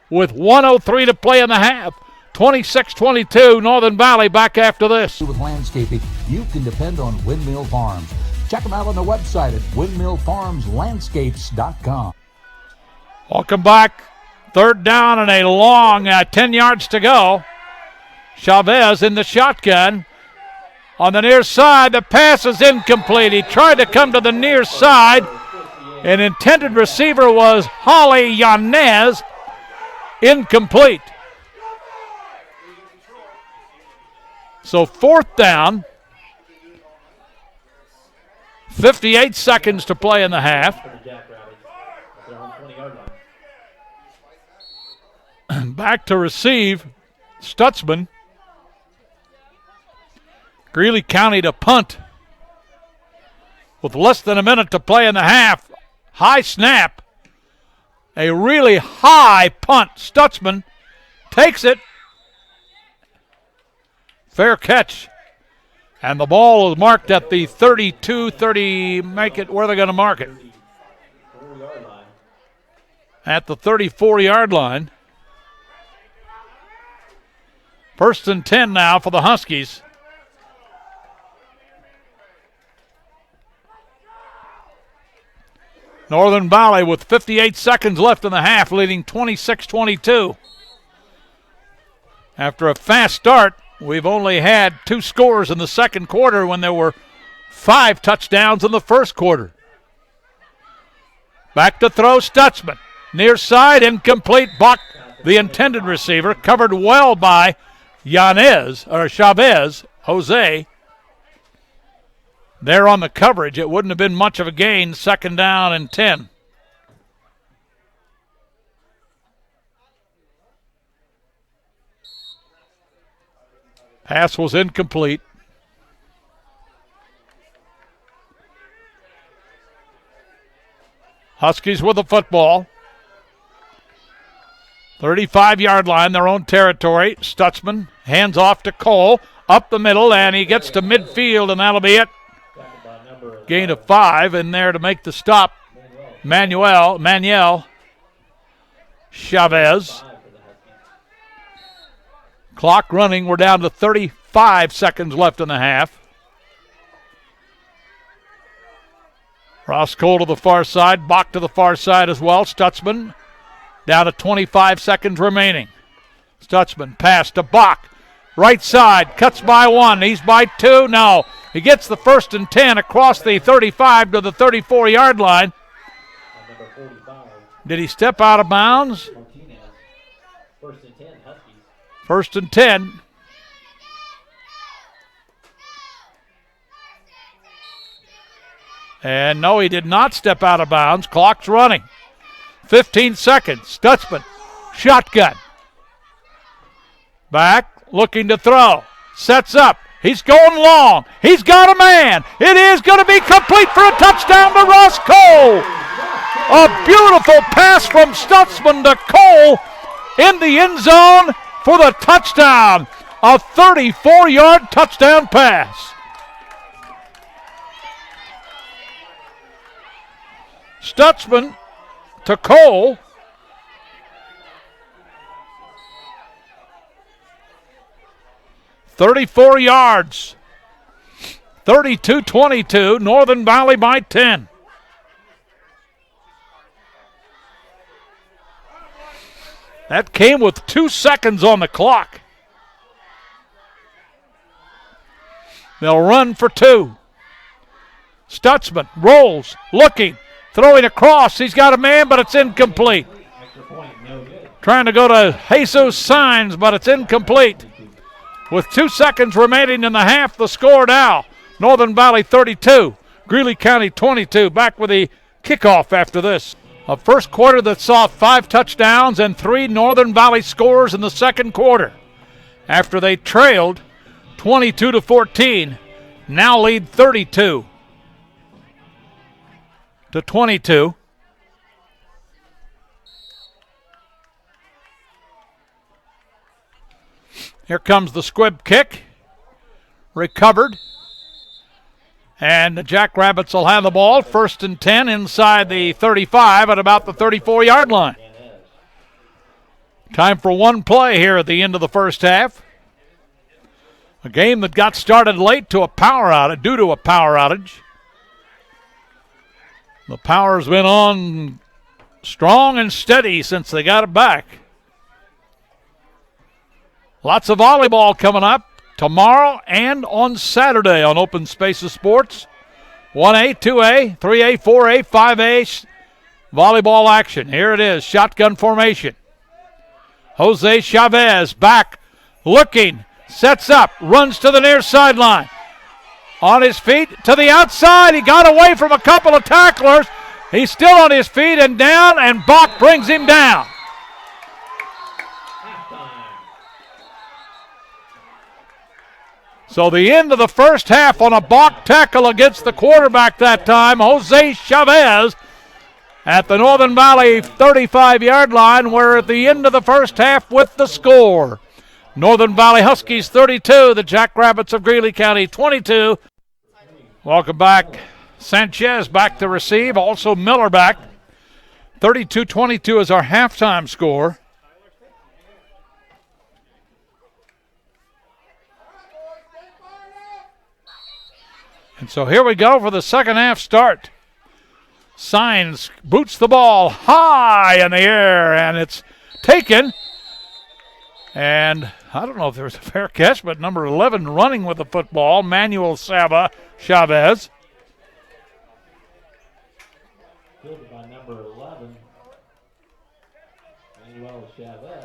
with 1:03 to play in the half. 26-22, Northern Valley back after this. With landscaping, you can depend on Windmill Farms. Check them out on their website at windmillfarmslandscapes.com. Welcome back. Third down and a long 10 yards to go. Chavez in the shotgun. On the near side, the pass is incomplete. He tried to come to the near side. An intended receiver was Holly Yanez. Incomplete. So fourth down. 58 seconds to play in the half. Back to receive, Stutzman. Greeley County to punt. With less than a minute to play in the half. High snap. A really high punt. Stutzman takes it. Fair catch. And the ball is marked at the 32-30. Make it where they're going to mark it. At the 34-yard line. First and 10 now for the Huskies. Northern Valley with 58 seconds left in the half, leading 26-22. After a fast start, we've only had 2 scores in the second quarter when there were 5 touchdowns in the first quarter. Back to throw, Stutzman. Near side, incomplete. Bach, the intended receiver, covered well by Chavez, Jose. There on the coverage, it wouldn't have been much of a gain. Second down and 10. Pass was incomplete. Huskies with the football. 35-yard line, their own territory. Stutzman hands off to Cole. Up the middle, and he gets to midfield, and that'll be it. Gain of 5 in there to make the stop. Manuel Chavez. Clock running. We're down to 35 seconds left in the half. Ross Cole to the far side. Bach to the far side as well. Stutzman down to 25 seconds remaining. Stutzman pass to Bach. Right side. Cuts by 1. He's by 2. No. He gets the first and 10 across the 35 to the 34-yard line. Did he step out of bounds? First and 10. And no, he did not step out of bounds. Clock's running. 15 seconds. Stutzman, shotgun. Back, looking to throw. Sets up. He's going long. He's got a man. It is going to be complete for a touchdown to Ross Cole. A beautiful pass from Stutzman to Cole in the end zone for the touchdown. A 34-yard touchdown pass. Stutzman to Cole. "34 yards. 32-22, Northern Valley by 10. That came with 2 seconds on the clock. They'll run for 2. Stutzman rolls, looking, throwing across. He's got a man, but it's incomplete. Trying to go to Jesus Signs, but it's incomplete. With 2 seconds remaining in the half, the score now, Northern Valley 32, Greeley County 22. Back with the kickoff after this. A first quarter that saw 5 touchdowns and 3 Northern Valley scores in the second quarter. After they trailed 22-14, now lead 32-22. Here comes the squib kick. Recovered. And the Jackrabbits will have the ball. 1st and 10 inside the 35 at about the 34-yard line. Time for one play here at the end of the first half. A game that got started late due to a power outage. The power's been on strong and steady since they got it back. Lots of volleyball coming up tomorrow and on Saturday on Open Spaces Sports. 1A, 2A, 3A, 4A, 5A volleyball action. Here it is, shotgun formation. Jose Chavez back, looking, sets up, runs to the near sideline. On his feet to the outside. He got away from a couple of tacklers. He's still on his feet and down, and Bach brings him down. So the end of the first half on a Bach tackle against the quarterback that time, Jose Chavez, at the Northern Valley 35-yard line. We're at the end of the first half with the score. Northern Valley Huskies 32, the Jackrabbits of Greeley County 22. Welcome back. Sanchez back to receive, also Miller back. 32-22 is our halftime score. And so here we go for the second half start. Signs boots the ball high in the air, and it's taken. And I don't know if there was a fair catch, but number 11 running with the football, Manuel Chavez. Fielded by number 11, Manuel Chavez.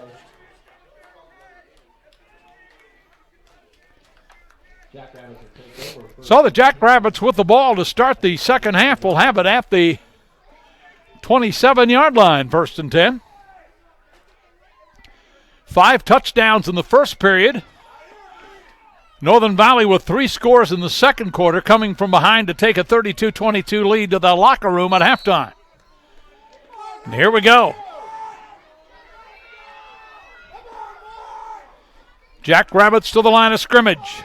Jackrabbits will take over. So the Jackrabbits with the ball to start the second half will have it at the 27-yard line, 1st and 10. 5 touchdowns in the first period. Northern Valley with 3 scores in the second quarter, coming from behind to take a 32-22 lead to the locker room at halftime. And here we go. Jackrabbits to the line of scrimmage.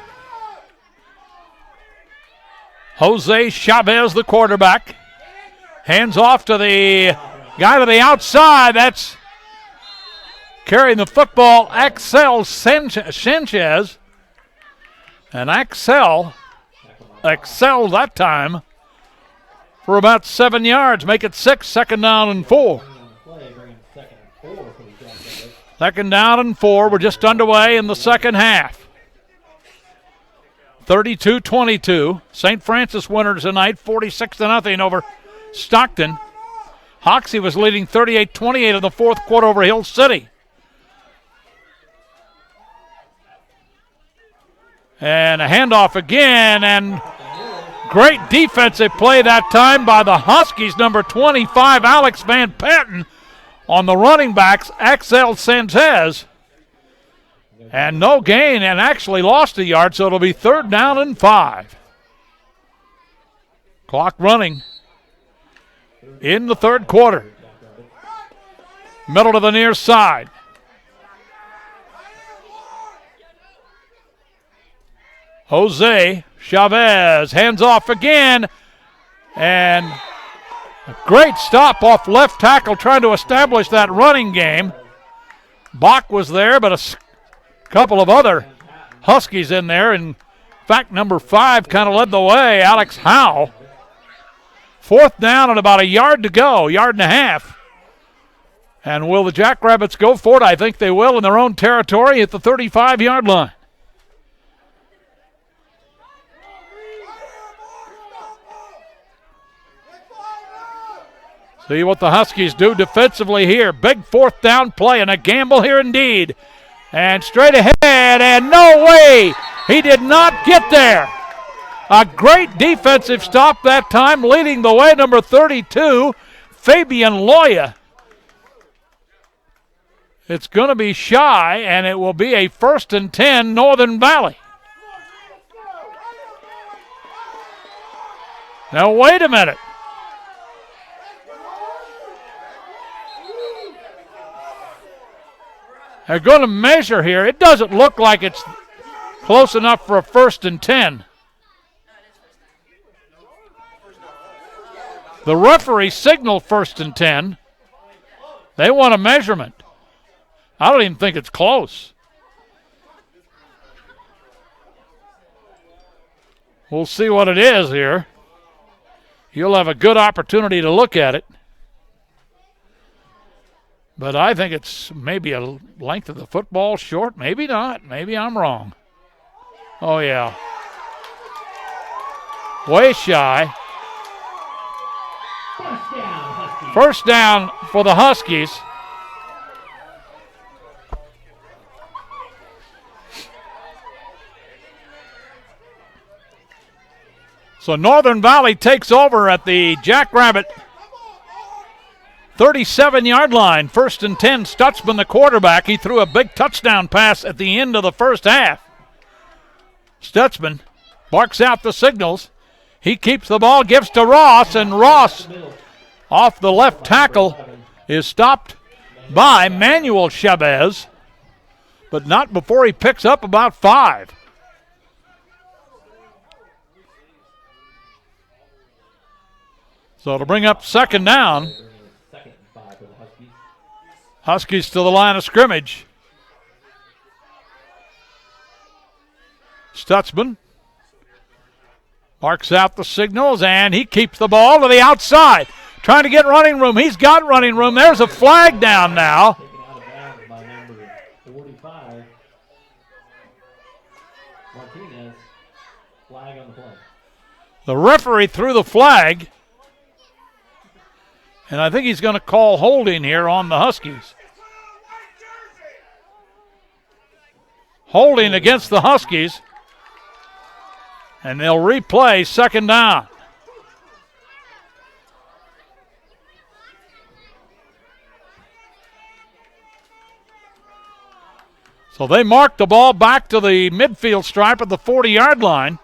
Jose Chavez, the quarterback. Hands off to the guy to the outside. That's carrying the football, Axel Sanchez. And Axel excelled that time for about 7 yards. Make it 6, 2nd down and 4. Second down and 4. We're just underway in the second half. 32-22. St. Francis winners tonight, 46-0 over Stockton. Hoxie was leading 38-28 in the fourth quarter over Hill City. And a handoff again, and great defensive play that time by the Huskies. Number 25, Alex Van Patten, on the running backs, Axel Sanchez. And no gain, and actually lost a yard, so it'll be 3rd down and 5. Clock running in the third quarter. Middle to the near side. Jose Chavez, hands off again, and a great stop off left tackle trying to establish that running game. Bach was there, but a couple of other Huskies in there, In fact, number 5 kind of led the way, Alex Howe. 4th down and about a yard to go, yard and a half. And will the Jackrabbits go for it? I think they will in their own territory at the 35-yard line. See what the Huskies do defensively here. Big 4th down play and a gamble here indeed. And straight ahead, and no way! He did not get there. A great defensive stop that time, leading the way, number 32, Fabian Loya. It's going to be shy, and it will be a 1st and 10, Northern Valley. Now, wait a minute. They're going to measure here. It doesn't look like it's close enough for a 1st and 10. The referee signaled 1st and 10. They want a measurement. I don't even think it's close. We'll see what it is here. You'll have a good opportunity to look at it. But I think it's maybe a length of the football short. Maybe not. Maybe I'm wrong. Oh, yeah. Way shy. First down for the Huskies. So Northern Valley takes over at the Jackrabbit 37-yard line. 1st and 10, Stutzman, the quarterback. He threw a big touchdown pass at the end of the first half. Stutzman barks out the signals. He keeps the ball, gives to Ross, and Ross off the left tackle is stopped by Manuel Chavez, but not before he picks up about 5. So to bring up 2nd down. Huskies to the line of scrimmage. Stutzman marks out the signals, and he keeps the ball to the outside, trying to get running room. He's got running room. There's a flag down now. Taken out of bounds by number 45. Martinez, flag on the play. The referee threw the flag, and I think he's going to call holding here on the Huskies. Holding against the Huskies, and they'll replay 2nd down. So they mark the ball back to the midfield stripe at the 40-yard line,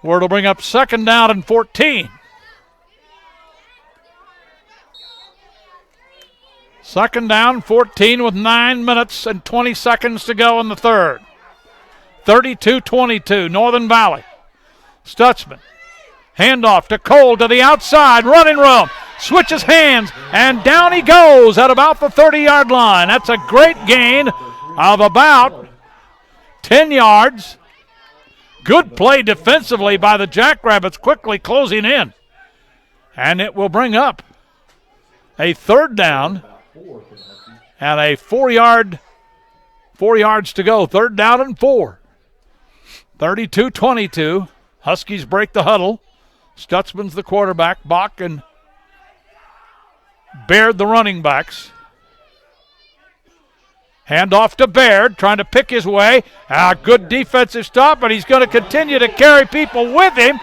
where it'll bring up 2nd down and 14. 2nd down, 14 with 9 minutes and 20 seconds to go in the third. 32-22, Northern Valley. Stutzman, handoff to Cole to the outside, running room, switches hands, and down he goes at about the 30-yard line. That's a great gain of about 10 yards. Good play defensively by the Jackrabbits, quickly closing in. And it will bring up a 3rd down and a 4 yards to go. 3rd down and 4. 32-22. Huskies break the huddle. Stutzman's the quarterback. Bach and Baird the running backs. Handoff to Baird, trying to pick his way. Good defensive stop, but he's going to continue to carry people with him.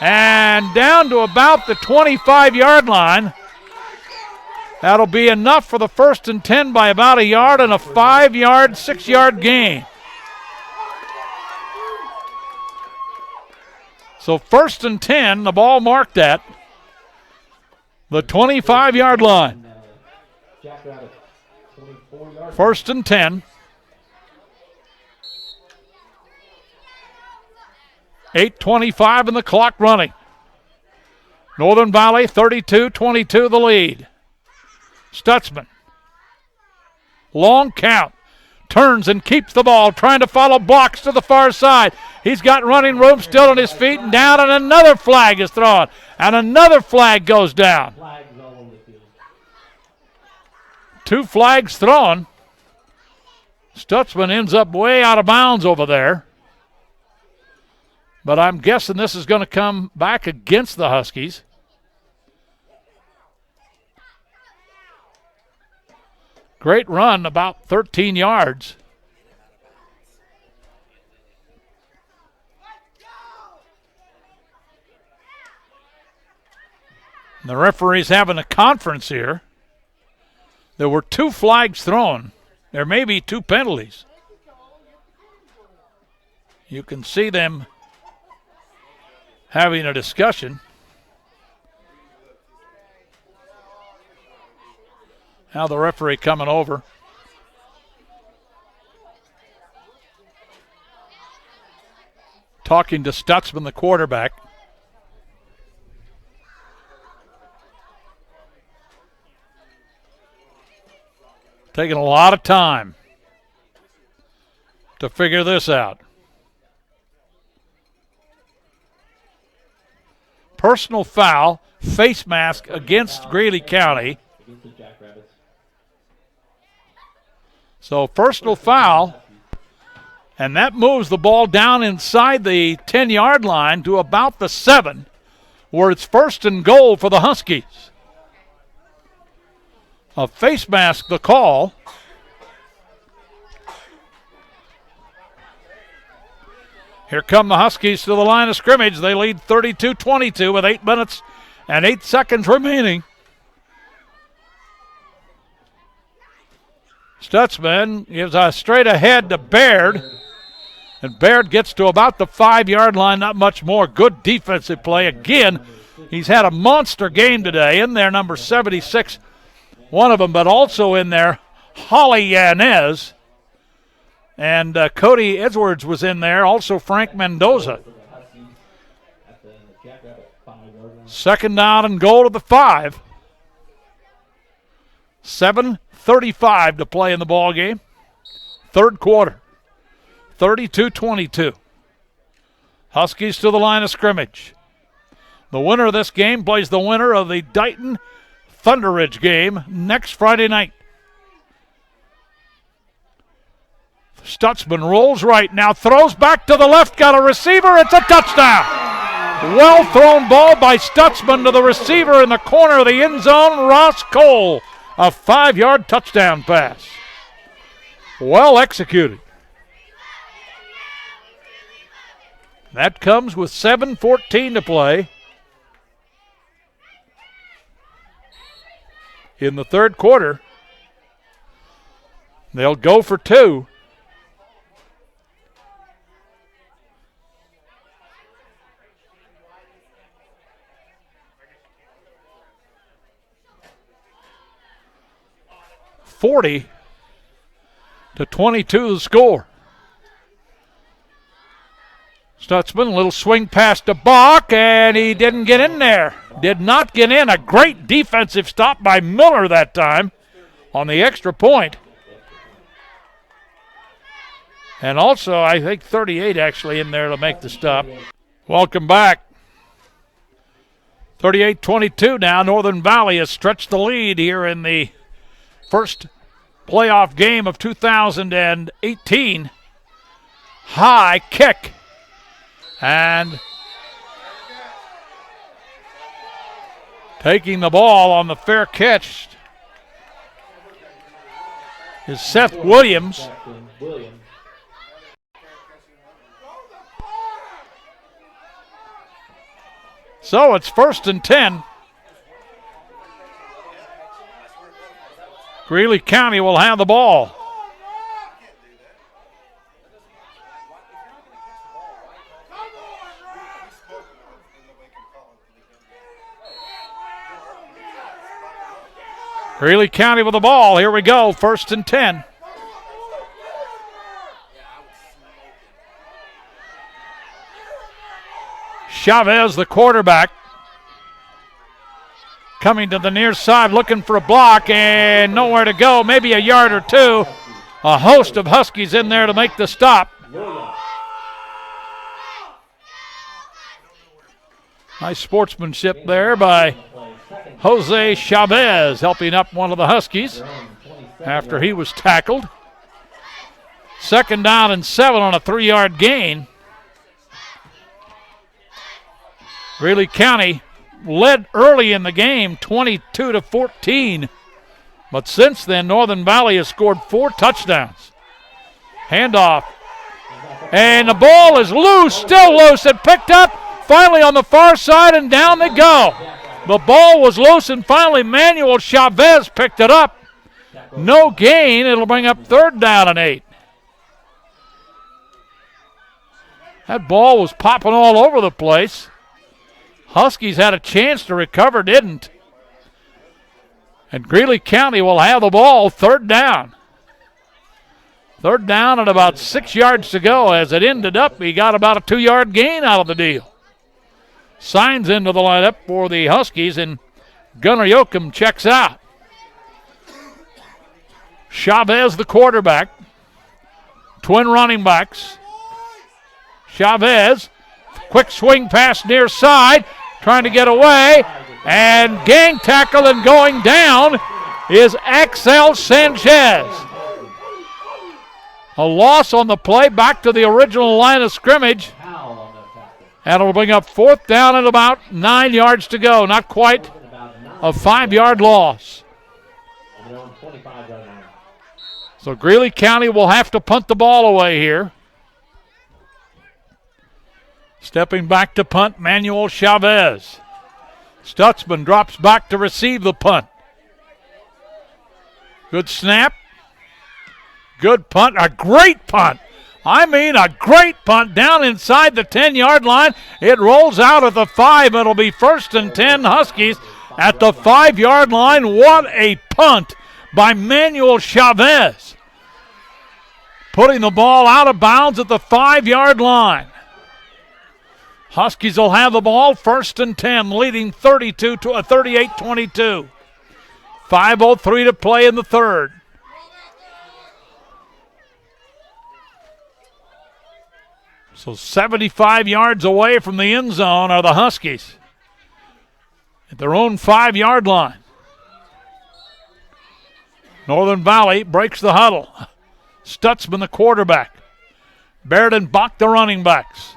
And down to about the 25-yard line. That'll be enough for the 1st and 10 by about a yard and a 5-yard, 6-yard gain. So 1st and 10, the ball marked at the 25-yard line. 1st and 10. 8:25 in the clock running. Northern Valley 32-22 the lead. Stutzman. Long count. turns and keeps the ball, trying to follow blocks to the far side. He's got running room still on his feet and down, and another flag is thrown, and another flag goes down. Flags all over the field. 2 flags thrown. Stutzman ends up way out of bounds over there. But I'm guessing this is going to come back against the Huskies. Great run, about 13 yards. And the referee's having a conference here. There were 2 flags thrown. There may be 2 penalties. You can see them having a discussion. Now the referee coming over. Talking to Stutzman, the quarterback. Taking a lot of time to figure this out. Personal foul, face mask against Greeley County. Against the Jackrabbits. So personal foul, and that moves the ball down inside the 10-yard line to about the 7, where it's 1st and goal for the Huskies. A face mask the call. Here come the Huskies to the line of scrimmage. They lead 32-22 with 8 minutes and 8 seconds remaining. Stutzman gives a straight ahead to Baird. And Baird gets to about the 5-yard line, not much more. Good defensive play. Again, he's had a monster game today. In there, number 76, one of them, but also in there, Holly Yanez. And Cody Edwards was in there, also Frank Mendoza. Second down and goal to the 5. 7:35 to play in the ball game. Third quarter. 32-22. Huskies to the line of scrimmage. The winner of this game plays the winner of the Dighton Thunder Ridge game next Friday night. Stutzman rolls right now, throws back to the left, got a receiver, it's a touchdown. Well thrown ball by Stutzman to the receiver in the corner of the end zone, Ross Cole. A 5-yard touchdown pass. Well executed. That comes with 7:14 to play in the third quarter. They'll go for 2. (40-22) the score. Stutzman, a little swing pass to Bach, and he didn't get in there. Did not get in. A great defensive stop by Miller that time on the extra point. And also, I think 38 actually in there to make the stop. Welcome back. 38-22 now. Northern Valley has stretched the lead here in the first playoff game of 2018. High kick. And taking the ball on the fair catch is Seth Williams. So it's 1st and 10. Greeley County will have the ball. Greeley County with the ball. Here we go. 1st and 10. Chavez, the quarterback, coming to the near side looking for a block and nowhere to go. Maybe a yard or 2. a host of Huskies in there to make the stop. Nice sportsmanship there by Jose Chavez, helping up one of the Huskies after he was tackled. 2nd down and 7 on a 3-yard gain. Greeley County led early in the game, 22-14. But since then, Northern Valley has scored 4 touchdowns. Handoff. And the ball is loose, still loose, and picked up finally on the far side, and down they go. The ball was loose, and finally Manuel Chavez picked it up. No gain. It'll bring up 3rd down and 8. That ball was popping all over the place. Huskies had a chance to recover, didn't. And Greeley County will have the ball, 3rd down. 3rd down and about 6 yards to go. As it ended up, he got about a 2-yard gain out of the deal. Signs into the lineup for the Huskies, and Gunnar Yoakum checks out. Chavez, the quarterback. Twin running backs. Chavez, quick swing pass near side, trying to get away, and gang tackle and going down is Axel Sanchez. A loss on the play, back to the original line of scrimmage, and it'll bring up 4th down and about 9 yards to go. Not quite a 5-yard loss. So Greeley County will have to punt the ball away here. Stepping back to punt, Manuel Chavez. Stutzman drops back to receive the punt. Good snap. Good punt. A great punt. I mean, a great punt down inside the 10-yard line. It rolls out at the 5. It'll be 1st and 10 Huskies at the 5-yard line. What a punt by Manuel Chavez. Putting the ball out of bounds at the 5-yard line. Huskies will have the ball, 1st and 10, leading 38-22. 5:03 to play in the 3rd. So 75 yards away from the end zone are the Huskies at their own 5-yard line. Northern Valley breaks the huddle. Stutzman, the quarterback. Baird and Bach, the running backs.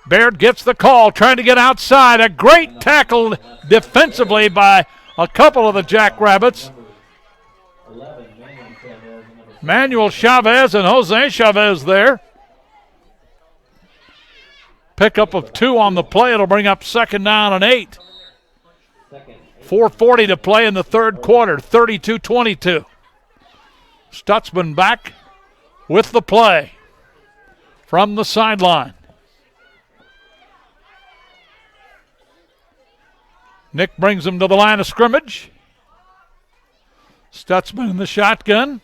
Baird gets the call, trying to get outside. A great tackle defensively by a couple of the Jackrabbits. Manuel Chavez and Jose Chavez there. Pickup of 2 on the play. It'll bring up 2nd down and 8. 4:40 to play in the 3rd quarter, 32-22. Stutzman back with the play from the sideline. Nick brings him to the line of scrimmage. Stutzman in the shotgun.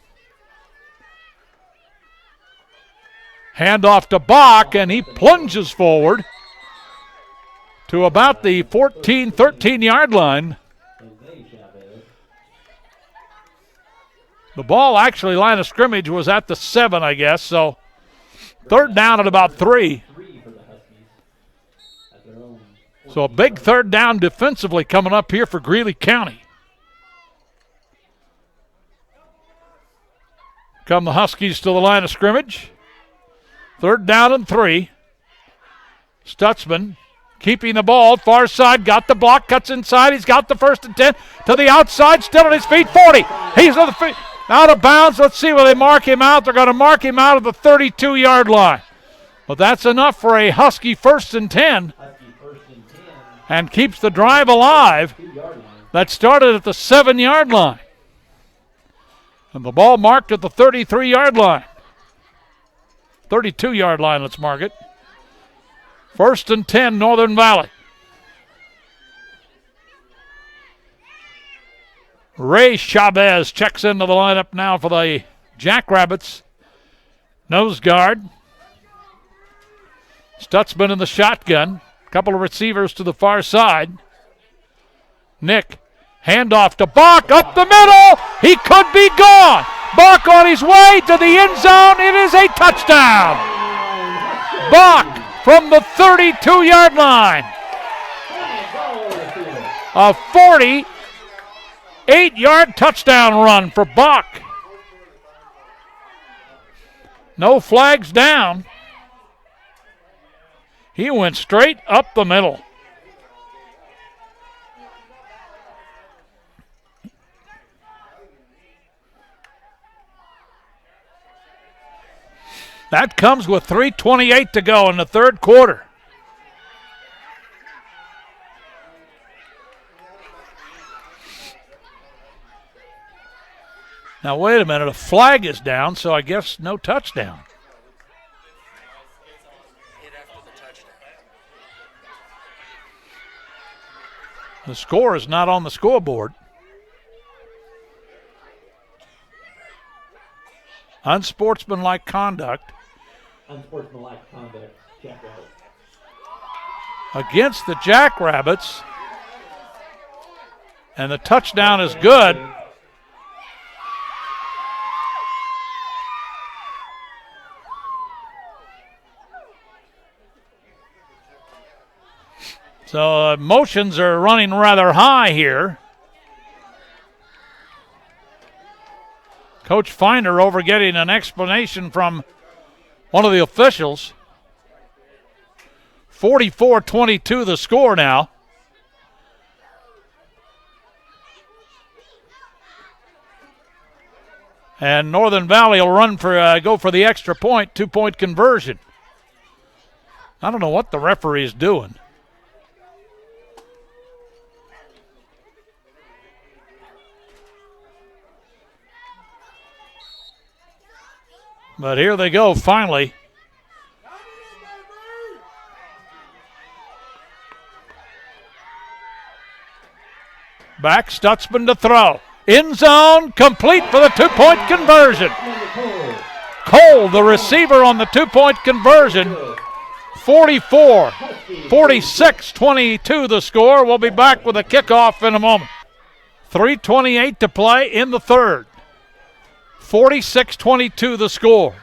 Handoff to Bach, and he plunges forward to about the 14, 13-yard line. The ball, actually, line of scrimmage was at the 7, I guess, so 3rd down at about 3. So a big 3rd down defensively coming up here for Greeley County. Come the Huskies to the line of scrimmage. 3rd down and 3. Stutzman keeping the ball, far side, got the block, cuts inside. He's got the 1st and 10 to the outside, still on his feet, 40. He's on the feet, out of bounds. Let's see where they mark him out. They're going to mark him out of the 32-yard line. But that's enough for a Husky 1st and 10. And keeps the drive alive that started at the 7-yard line. And the ball marked at the 33-yard line. 32-yard line, let's mark it. 1st and 10, Northern Valley. Ray Chavez checks into the lineup now for the Jackrabbits. Nose guard. Stutzman in the shotgun. Couple of receivers to the far side. Nick, handoff to Bach, up the middle. He could be gone. Bach on his way to the end zone. It is a touchdown. Bach from the 32-yard line. A 48-yard touchdown run for Bach. No flags down. He went straight up the middle. That comes with 3:28 to go in the third quarter. Now, wait a minute. A flag is down, so I guess no touchdown. The score is not on the scoreboard. Unsportsmanlike conduct. Unsportsmanlike conduct, Jackrabbits. Against the Jackrabbits. And the touchdown is good. So emotions are running rather high here. Coach Finder over getting an explanation from one of the officials. 44-22 the score now. And Northern Valley will go for the extra point, 2-point conversion. I don't know what the referee is doing. But here they go finally. Back, Stutzman to throw. End zone, complete for the 2-point conversion. Cole, the receiver on the 2-point conversion. 46-22 the score. We'll be back with a kickoff in a moment. 3:28 to play in the third. 46-22 the score.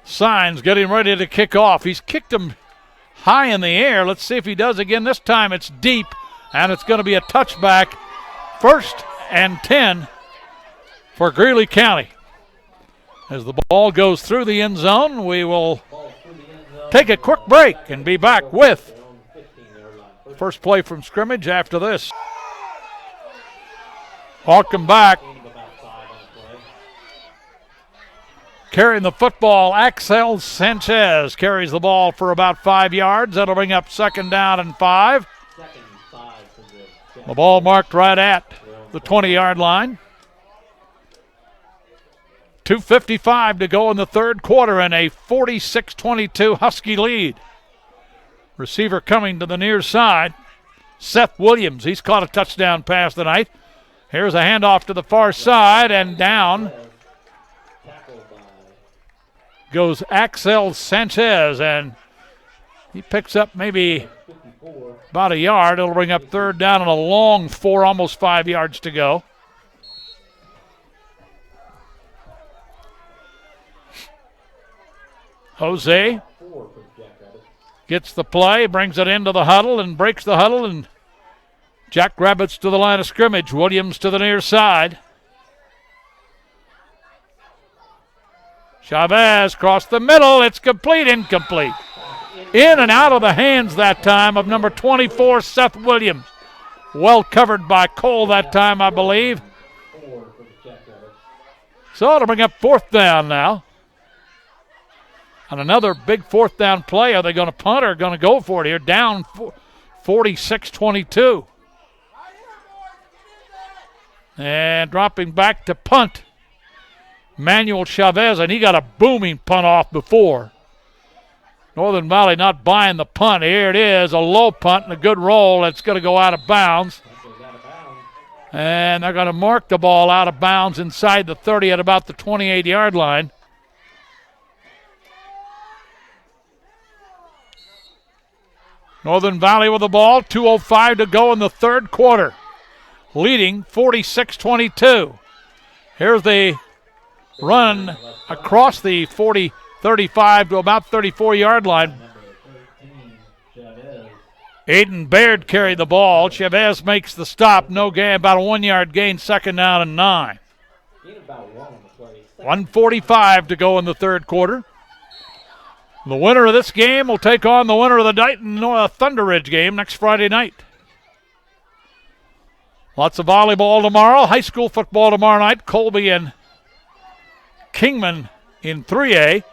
Signs getting ready to kick off. He's kicked him high in the air. Let's see if he does again. This time it's deep, and it's going to be a touchback. 1st and 10 for Greeley County. As the ball goes through the end zone, we will take a quick break and be back with first play from scrimmage after this. Welcome back. Carrying the football, Axel Sanchez carries the ball for about 5 yards. That'll bring up 2nd down and 5. The ball marked right at the 20-yard line. 2:55 to go in the third quarter and a 46-22 Husky lead. Receiver coming to the near side, Seth Williams. He's caught a touchdown pass tonight. Here's a handoff to the far side, and down goes Axel Sanchez, and he picks up maybe about a yard. It'll bring up 3rd down and a long 4, almost 5 yards to go. Jose gets the play, brings it into the huddle and breaks the huddle, and Jackrabbits to the line of scrimmage. Williams to the near side. Chavez across the middle. It's complete, incomplete. In and out of the hands that time of number 24, Seth Williams. Well covered by Cole that time, I believe. So it'll bring up 4th down now. And another big 4th down play. Are they going to punt or going to go for it here? Down 46-22. And dropping back to punt, Manuel Chavez, and he got a booming punt off before. Northern Valley not buying the punt. Here it is, a low punt and a good roll. It's going to go out of bounds. And they're going to mark the ball out of bounds inside the 30 at about the 28-yard line. Northern Valley with the ball, 2:05 to go in the third quarter, leading 46-22. Here's the run across the 35 to about 34-yard line. Aiden Baird carried the ball. Chavez makes the stop. No gain, about a 1-yard gain, second down and 9. 1:45 to go in the third quarter. The winner of this game will take on the winner of the Dighton Thunder Ridge game next Friday night. Lots of volleyball tomorrow. High school football tomorrow night. Colby and Kingman in 3A.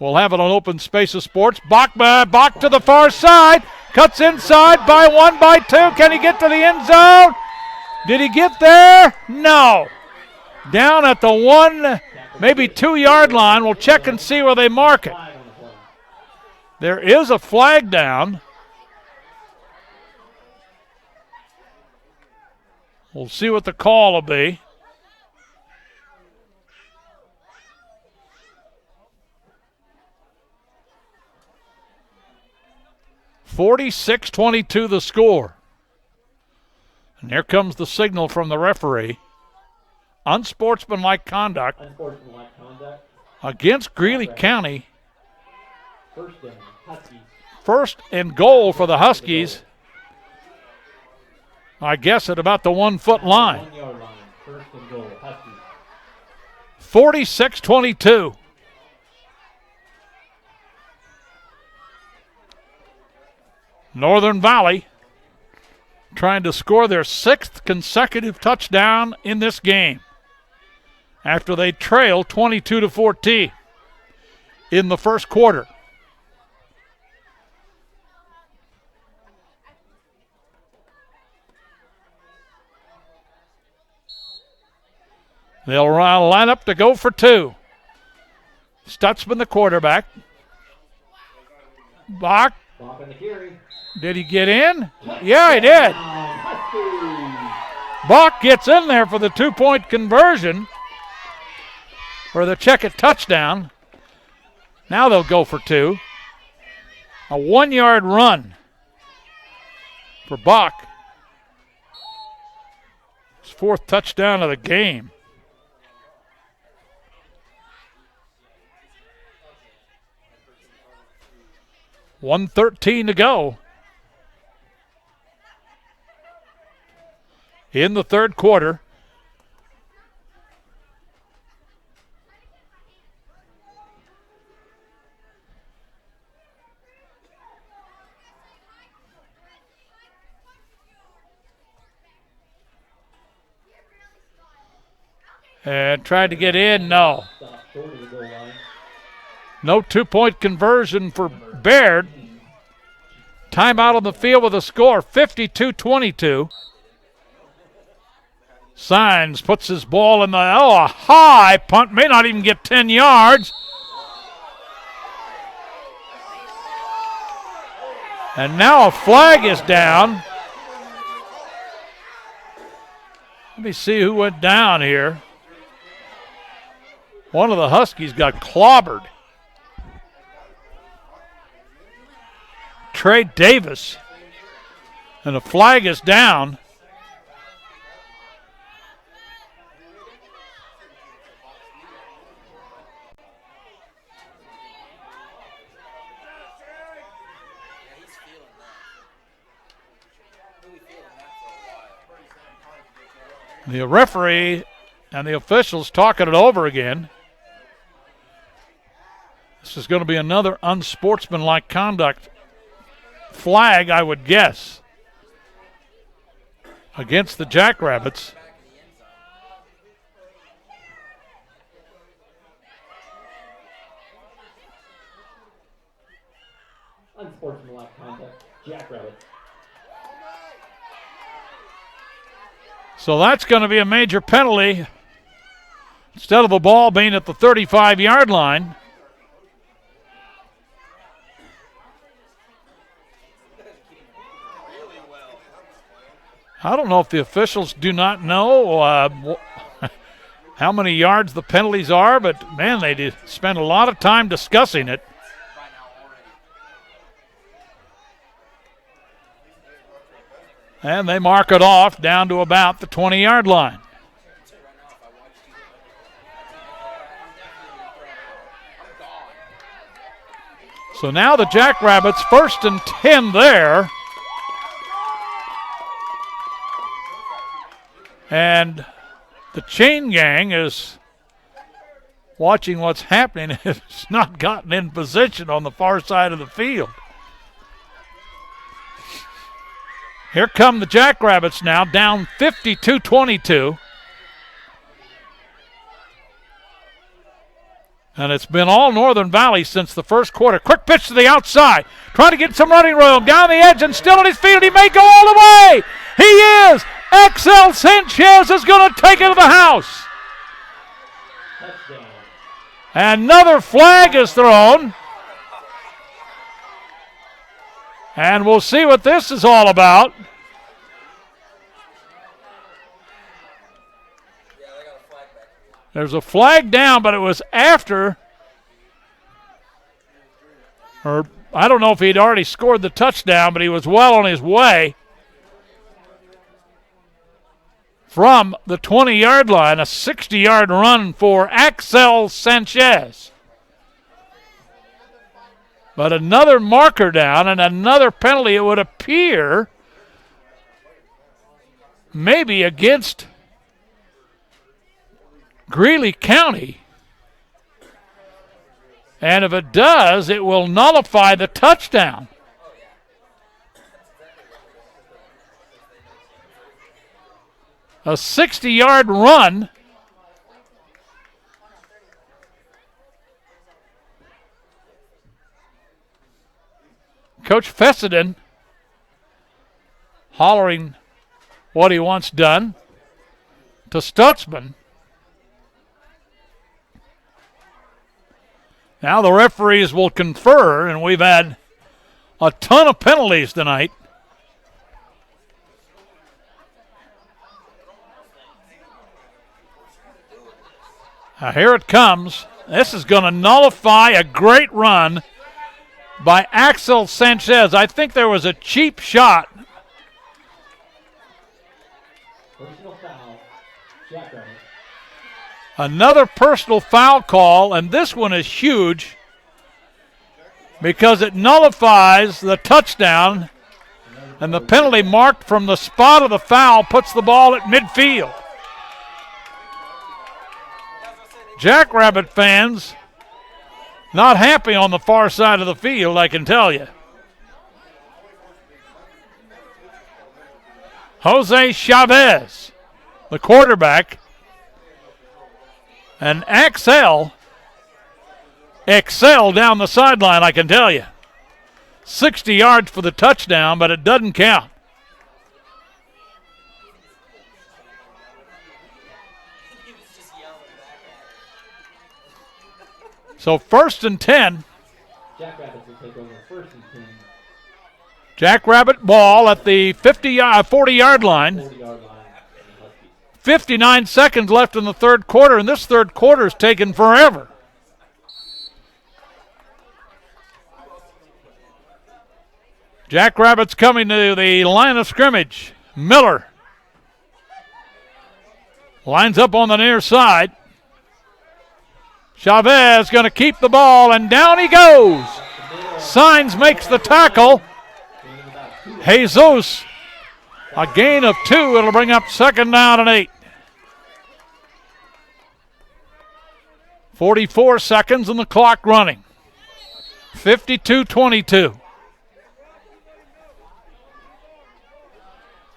We'll have it on Open Space of Sports. Bach to the far side. Cuts inside by 1, by 2. Can he get to the end zone? Did he get there? No. Down at the 1, maybe 2-yard line. We'll check and see where they mark it. There is a flag down. We'll see what the call will be. (46-22) the score. And here comes the signal from the referee. Unsportsmanlike conduct against Greeley County. First and goal for the Huskies. I guess at about the 1-foot line. 46-22. Northern Valley trying to score their 6th consecutive touchdown in this game after they trail 22-14 in the first quarter. They'll line up to go for 2. Stutzman, the quarterback. Bach. Did he get in? Yeah, he did. Bach gets in there for the 2-point conversion for the check-it touchdown. Now they'll go for 2. A 1-yard run for Bach. His 4th touchdown of the game. $1:13 to go in the third quarter. And tried to get in, no. No 2-point conversion for Baird. Timeout on the field with a score, 52-22. Signs puts his ball in a high punt, may not even get 10 yards. And now a flag is down. Let me see who went down here. One of the Huskies got clobbered. Trey Davis. And the flag is down. The referee and the officials talking it over again. This is going to be another unsportsmanlike conduct flag, I would guess, against the Jackrabbits. Unsportsmanlike conduct, Jackrabbits. So that's going to be a major penalty. Instead of the ball being at the 35-yard line. I don't know if the officials do not know how many yards the penalties are, but, man, they did spend a lot of time discussing it. And they mark it off down to about the 20-yard line. So now the Jackrabbits 1st and 10 there. And the chain gang is watching what's happening. It's not gotten in position on the far side of the field. Here come the Jackrabbits now, down 52-22. And it's been all Northern Valley since the first quarter. Quick pitch to the outside. Trying to get some running room. Down the edge and still on his feet. And he may go all the way. He is. Axel Sanchez is going to take it to the house. Touchdown. Another flag is thrown. And we'll see what this is all about. There's a flag down, but it was after, or I don't know if he'd already scored the touchdown, but he was well on his way from the 20-yard line, a 60-yard run for Axel Sanchez. But another marker down and another penalty, it would appear, maybe against Greeley County. And if it does, it will nullify the touchdown. A 60-yard run. Coach Fessenden hollering what he wants done to Stutzman. Now the referees will confer, and we've had a ton of penalties tonight. Now here it comes. This is going to nullify a great run by Axel Sanchez. I think there was a cheap shot. Personal foul. Jackrabbits. Another personal foul call, and this one is huge because it nullifies the touchdown, and the penalty marked from the spot of the foul puts the ball at midfield. Jackrabbit fans not happy on the far side of the field, I can tell you. Jose Chavez, the quarterback, and Axel excelled down the sideline, I can tell you. 60 yards for the touchdown, but it doesn't count. So 1st and 10. Jackrabbits will take over 1st and 10. Jackrabbit ball at the 40-yard line. 40-yard line. 59 seconds left in the third quarter, and this third quarter is taking forever. Jackrabbits coming to the line of scrimmage. Miller lines up on the near side. Chavez going to keep the ball, and down he goes. Signs makes the tackle. Jesus, a gain of 2. It'll bring up 2nd down and 8. 44 seconds and the clock running. 52-22.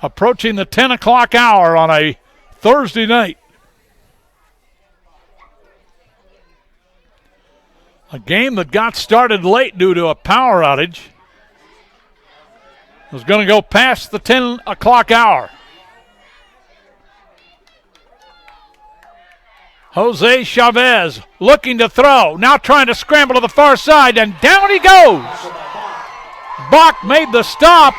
Approaching the 10 o'clock hour on a Thursday night. A game that got started late due to a power outage was going to go past the 10 o'clock hour. Jose Chavez looking to throw, now trying to scramble to the far side, and down he goes. Bach made the stop.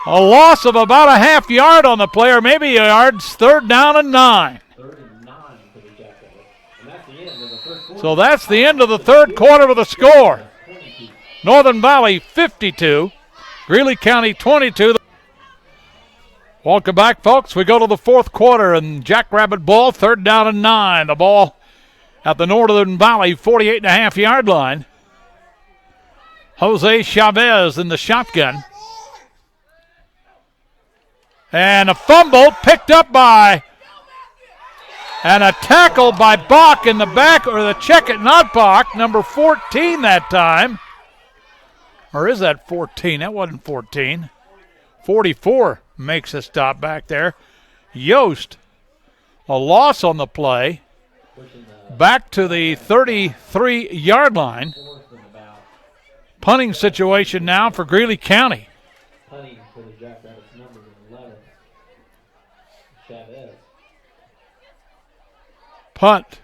A loss of about a half yard on the play, or maybe a yard's 3rd down and 9. 3rd and 9 for the Jackrabbits. And that's the end of the third quarter. So that's the end of the third quarter with a score. Northern Valley 52, Greeley County 22. Welcome back, folks. We go to the fourth quarter, and Jackrabbit ball, 3rd down and 9. The ball at the Northern Valley 48.5-yard line. Jose Chavez in the shotgun. And a fumble picked up by, and a tackle by Bach in the back, or the check it, not Bach, number 14 that time. Or is that 14? That wasn't 14. 44 makes a stop back there. Yost, a loss on the play. Back to the 33-yard line. Punting situation now for Greeley County. Punting for the Jackrabbits, number 11. Chavez. Punt.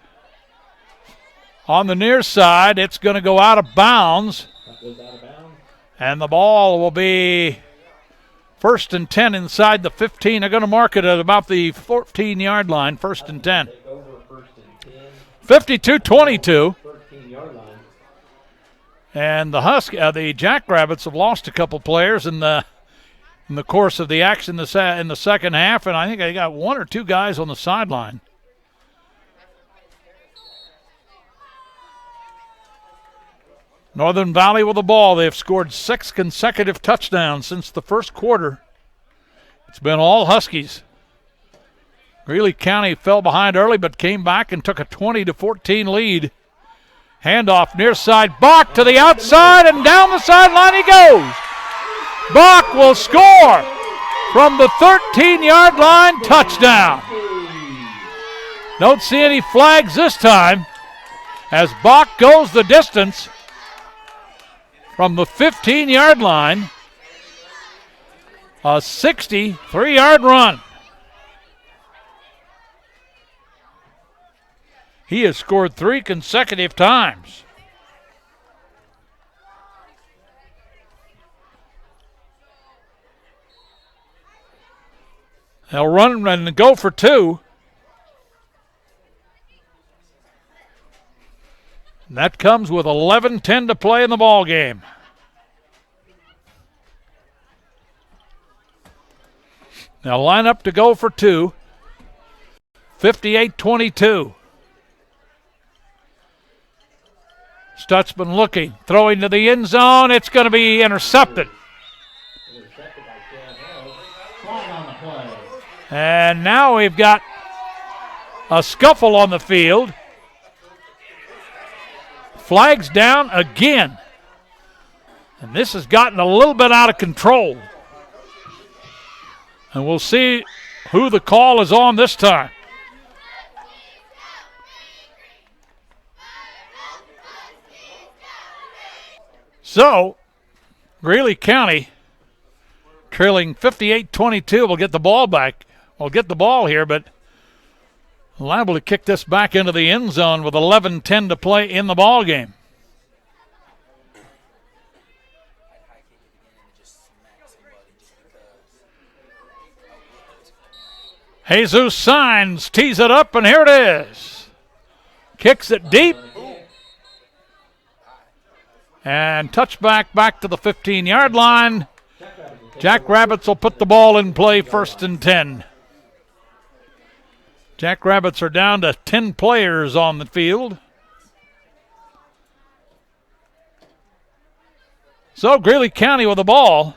On the near side, it's going to go out of bounds. That goes out of bounds. And the ball will be 1st and 10 inside the 15. They're going to mark it at about the 14-yard line, 1st and 10. Take over 1st and 10. 52-22. 13-yard line. And the Jackrabbits have lost a couple players in the course of the action in the second half, and I think they got 1 or 2 guys on the sideline. Northern Valley with the ball. They have scored 6 consecutive touchdowns since the first quarter. It's been all Huskies. Greeley County fell behind early but came back and took a 20-14 lead. Handoff near side. Bach to the outside, and down the sideline he goes. Bach will score from the 13-yard line. Touchdown. Don't see any flags this time as Bach goes the distance from the 15-yard line. A 63-yard run. He has scored 3 consecutive times. They'll run and go for 2. And that comes with 11:10 to play in the ball game. Now line up to go for 2. 58-22. Stutzman looking, throwing to the end zone. It's going to be intercepted. Intercepted by Chavez. Flag on the play. And now we've got a scuffle on the field. Flags down again. And this has gotten a little bit out of control. And we'll see who the call is on this time. So, Greeley County trailing 58-22 will get the ball back. We'll get the ball here, but liable to kick this back into the end zone with 11:10 to play in the ball game. Jesus Signs tees it up, and here it is. Kicks it deep. And touchback back to the 15-yard line. Jackrabbits will put the ball in play, 1st and 10. Jackrabbits are down to 10 players on the field. So Greeley County with the ball.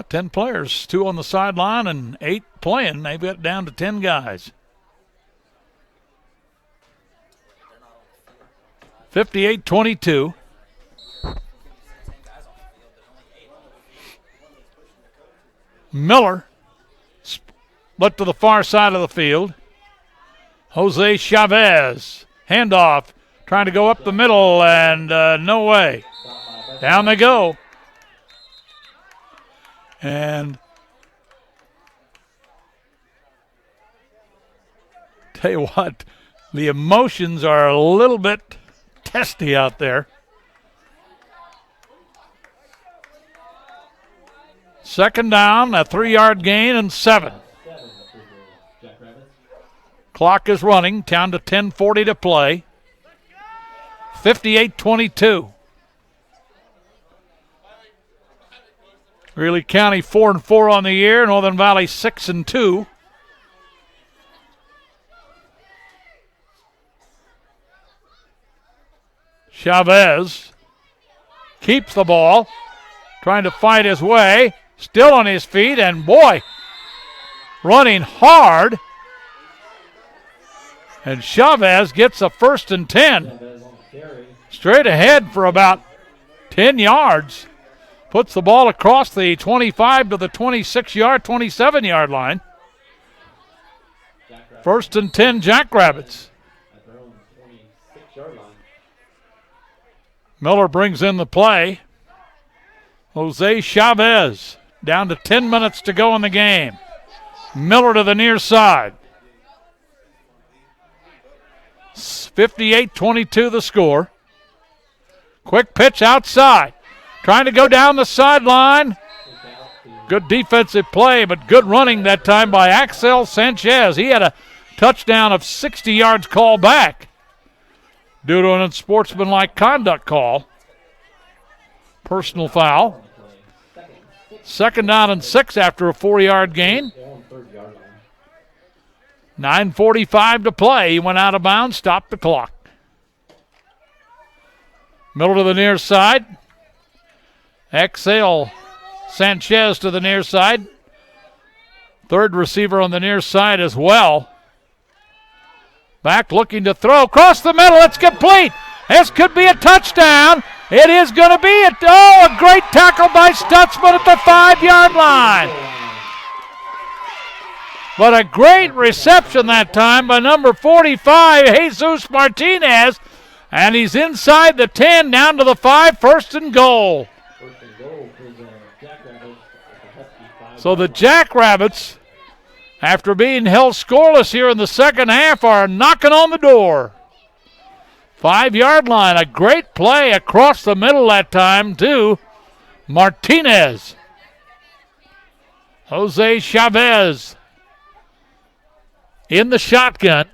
10 players, 2 on the sideline and 8 playing. They've got down to 10 guys. 58-22. Miller split to the far side of the field. Jose Chavez, handoff, trying to go up the middle, and no way. Down they go. And tell you what, the emotions are a little bit testy out there. Second down, a 3-yard gain, and 7. Clock is running, down to 10:40 to play. 58-22. Greeley County 4-4 on the year. Northern Valley 6-2. Chavez keeps the ball, trying to fight his way, still on his feet, and boy, running hard. And Chavez gets a 1st and 10. Straight ahead for about 10 yards. Puts the ball across the 25 to the 26-yard, 27-yard line. 1st and 10 Jackrabbits. Miller brings in the play. Jose Chavez down to 10 minutes to go in the game. Miller to the near side. 58-22 the score. Quick pitch outside. Trying to go down the sideline. Good defensive play, but good running that time by Axel Sanchez. He had a touchdown of 60 yards called back due to an unsportsmanlike conduct call. Personal foul. 2nd down and 6 after a 4-yard gain. 9:45 to play. He went out of bounds, stopped the clock. Miller to the near side. Axel Sanchez to the near side. Third receiver on the near side as well. Back looking to throw. Across the middle. It's complete. This could be a touchdown. It is going to be. A great tackle by Stutzman at the 5-yard line. But a great reception that time by number 45, Jesus Martinez. And he's inside the 10, down to the 5, 1st and goal. So the Jackrabbits, after being held scoreless here in the second half, are knocking on the door. 5-yard line, a great play across the middle that time to Martinez. Jose Chavez in the shotgun.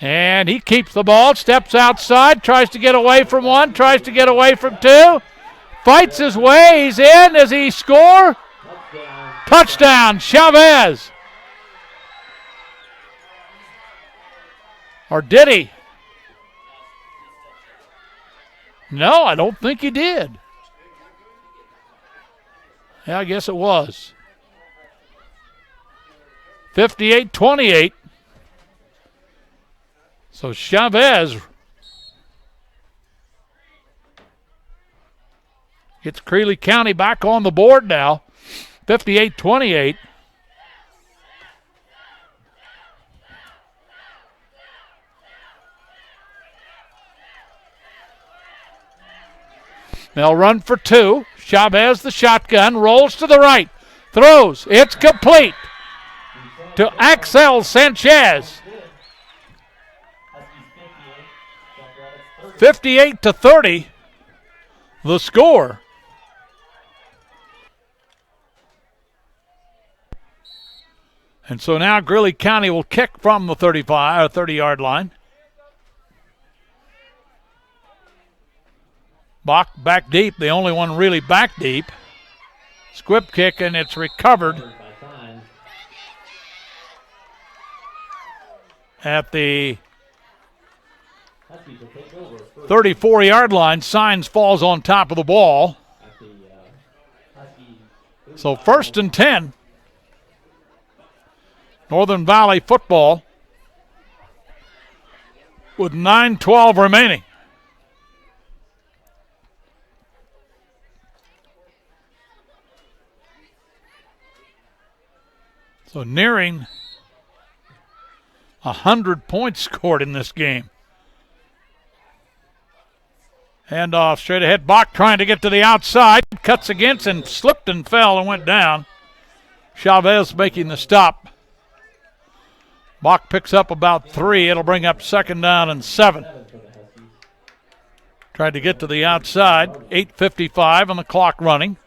And he keeps the ball, steps outside, tries to get away from one, tries to get away from two. Fights his way, he's in. Does he score? Touchdown, Chavez. Or did he? No, I don't think he did. Yeah, I guess it was. 58-28. So Chavez gets Greeley County back on the board now. 58-28. They'll run for 2. Chavez, the shotgun, rolls to the right. Throws. It's complete to Axel Sanchez. 58-30, the score. And so now Greeley County will kick from the 30-yard line. Bach back deep, the only one really back deep. Squib kick, and it's recovered at the 34-yard line. Signs falls on top of the ball. So 1st and 10. Northern Valley football with 9:12 remaining. So nearing 100 points scored in this game. Handoff straight ahead. Bach trying to get to the outside. Cuts against and slipped and fell and went down. Chavez making the stop. Bach picks up about 3. It'll bring up 2nd down and 7. Tried to get to the outside. 8:55 on the clock running.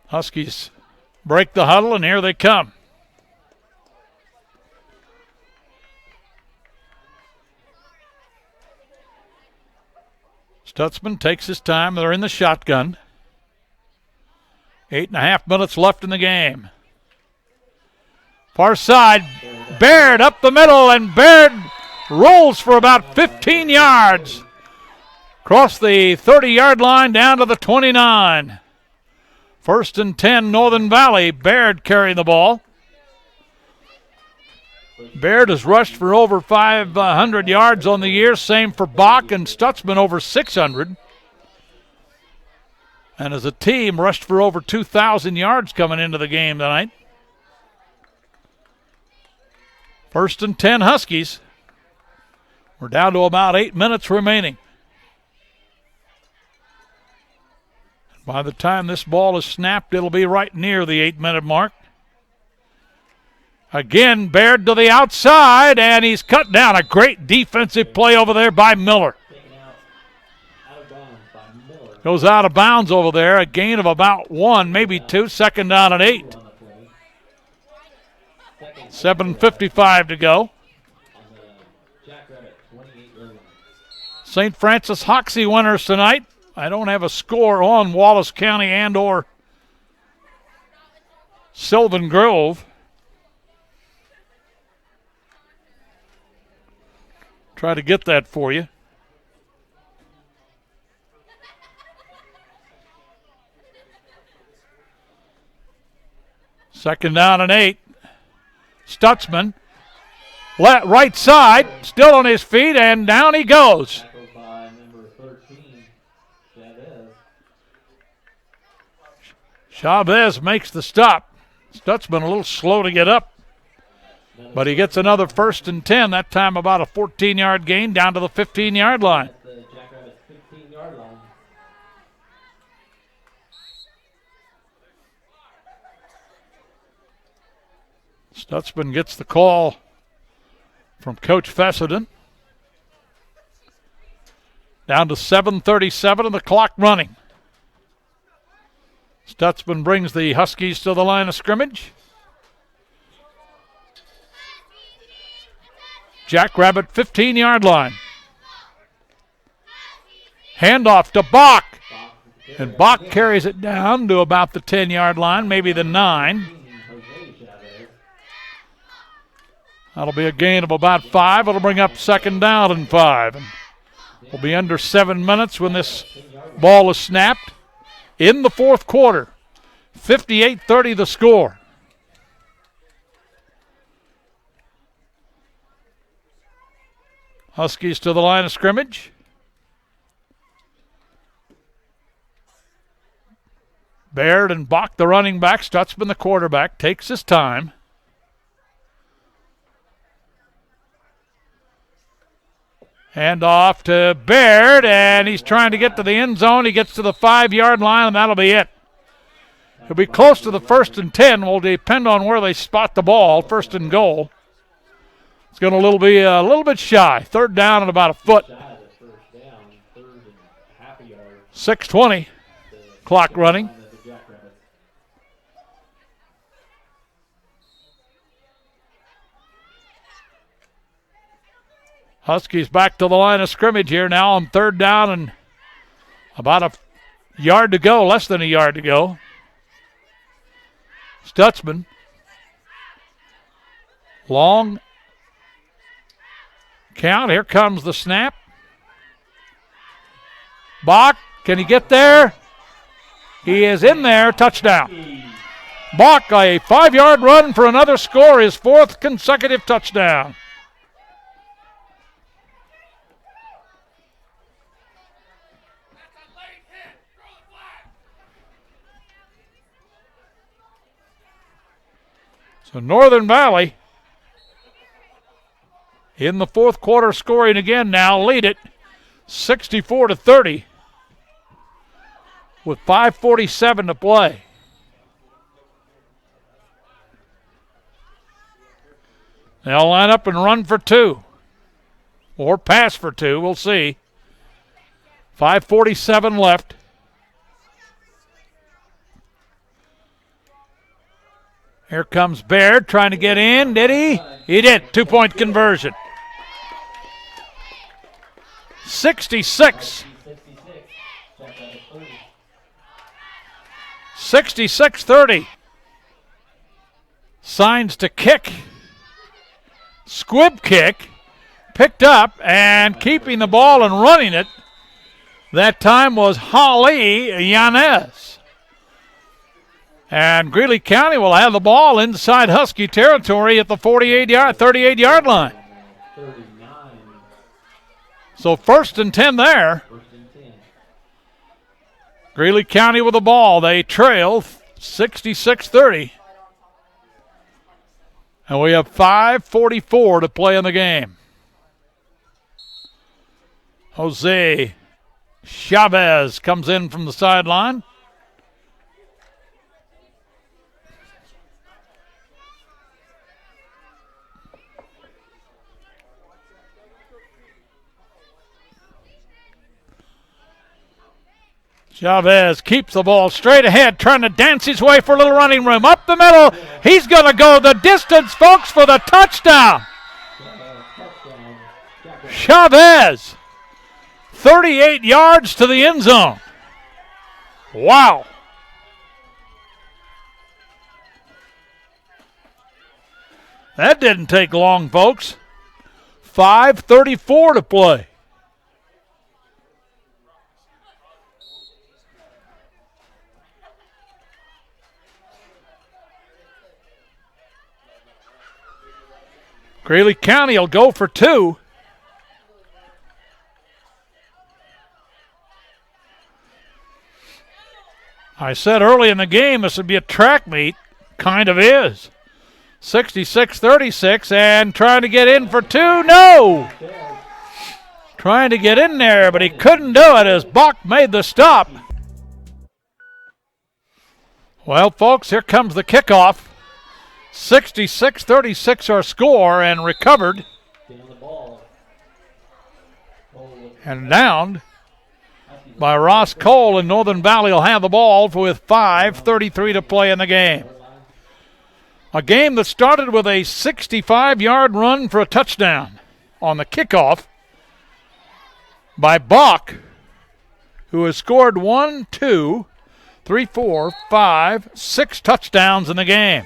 Huskies break the huddle, and here they come. Stutzman takes his time. They're in the shotgun. 8.5 minutes left in the game. Far side, Baird up the middle, and Baird rolls for about 15 yards. Across the 30-yard line down to the 29. 1st and 10, Northern Valley. Baird carrying the ball. Baird has rushed for over 500 yards on the year. Same for Bach and Stutzman, over 600. And as a team, rushed for over 2,000 yards coming into the game tonight. 1st and 10, Huskies. We're down to about 8 minutes remaining. By the time this ball is snapped, it'll be right near the 8-minute mark. Again, Baird to the outside, and he's cut down. A great defensive play over there by Miller. Goes out of bounds over there. A gain of about 1, maybe 2. 2nd down and 8. 7:55 to go. St. Francis Hoxie winners tonight. I don't have a score on Wallace County and or Sylvan Grove. Try to get that for you. Second down and 8. Stutzman, right side, still on his feet, and down he goes. Chavez makes the stop. Stutzman a little slow to get up, but he gets another 1st and 10, that time about a 14-yard gain down to the 15-yard line. Stutzman gets the call from Coach Fessenden. Down to 7:37 and the clock running. Stutzman brings the Huskies to the line of scrimmage. Jackrabbit 15-yard line. Handoff to Bach. And Bach carries it down to about the 10-yard line, maybe the 9. That'll be a gain of about 5. It'll bring up 2nd down and 5. And we'll be under 7 minutes when this ball is snapped. In the 4th quarter, 58-30 the score. Huskies to the line of scrimmage. Baird and Bach, the running back. Stutzman, the quarterback, takes his time. Hand off to Baird, and he's trying to get to the end zone. He gets to the 5-yard line, and that'll be it. He'll be close to the 1st and 10. Will depend on where they spot the ball. 1st and goal. It's going to be a little bit shy. 3rd down and about a foot. 6:20. Clock running. Huskies back to the line of scrimmage here now on 3rd down and about a yard to go, less than a yard to go. Stutzman. Long count. Here comes the snap. Bach, can he get there? He is in there. Touchdown. Bach, a 5-yard run for another score, his 4th consecutive touchdown. So Northern Valley in the 4th quarter scoring again now, lead it 64-30 with 5:47 to play. They'll line up and run for 2 or pass for 2, we'll see. 5:47 left. Here comes Baird trying to get in. Did he? He did. 2-point conversion. 66 66-30. Signs to kick. Squib kick. Picked up and keeping the ball and running it. That time was Holly Yanez. And Greeley County will have the ball inside Husky territory at the 38-yard line. 39. So 1st and 10 there. 1st and 10. Greeley County with the ball. They trail 66-30. And we have 5:44 to play in the game. Jose Chavez comes in from the sideline. Chavez keeps the ball straight ahead, trying to dance his way for a little running room. Up the middle, he's going to go the distance, folks, for the touchdown. Chavez, 38 yards to the end zone. Wow. That didn't take long, folks. 5:34 to play. Greeley County will go for 2. I said early in the game this would be a track meet. Kind of is. 66-36 and trying to get in for 2. No! Trying to get in there, but he couldn't do it as Buck made the stop. Well, folks, here comes the kickoff. 66-36 our score and recovered and downed by Ross Cole, and Northern Valley will have the ball with 5:33 to play in the game. A game that started with a 65-yard run for a touchdown on the kickoff by Bach, who has scored 1, 2, 3, 4, 5, 6 touchdowns in the game.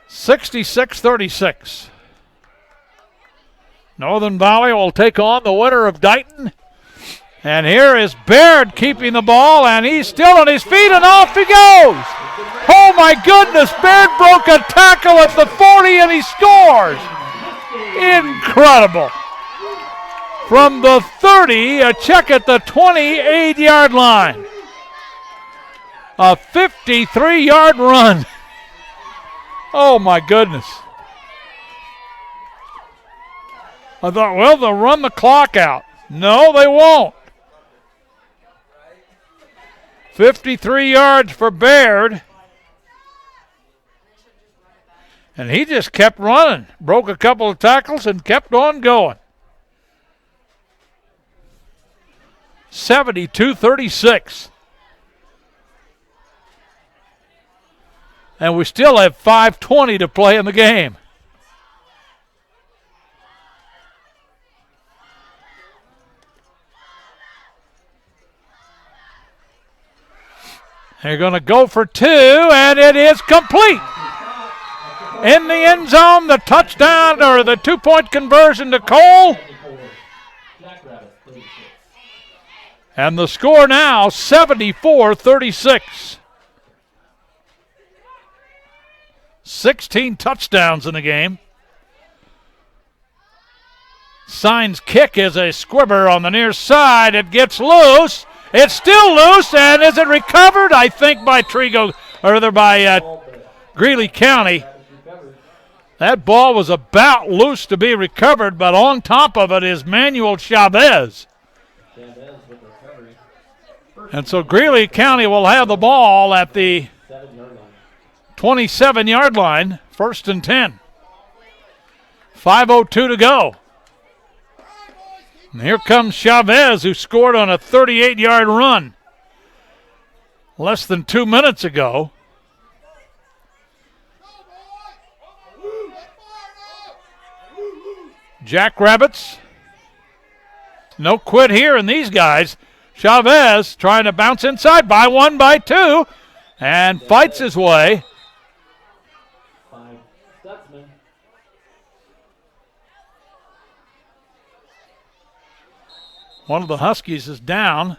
66-36. Northern Valley will take on the winner of Dighton. And here is Baird keeping the ball, and he's still on his feet, and off he goes. Oh, my goodness. Baird broke a tackle at the 40, and he scores. Incredible. From the 30, a check at the 28-yard line. A 53-yard run. Oh, my goodness. I thought, well, they'll run the clock out. No, they won't. 53 yards for Baird. And he just kept running. Broke a couple of tackles and kept on going. 72-36. And we still have 5:20 to play in the game. They're going to go for 2, and it is complete. In the end zone, the touchdown or the 2-point conversion to Cole. And the score now, 74-36. 16 touchdowns in the game. Signs kick is a squibber on the near side. It gets loose. It's still loose, and is it recovered? I think by Greeley County. That ball was about loose to be recovered, but on top of it is Manuel Chavez. And so Greeley County will have the ball at the 27-yard line, 1st and 10. 5:02 to go. And here comes Chavez, who scored on a 38-yard run less than 2 minutes ago. Jackrabbits, no quit here, and these guys Chavez trying to bounce inside by 1, by 2, and fights his way. 5, Stutzman. One of the Huskies is down.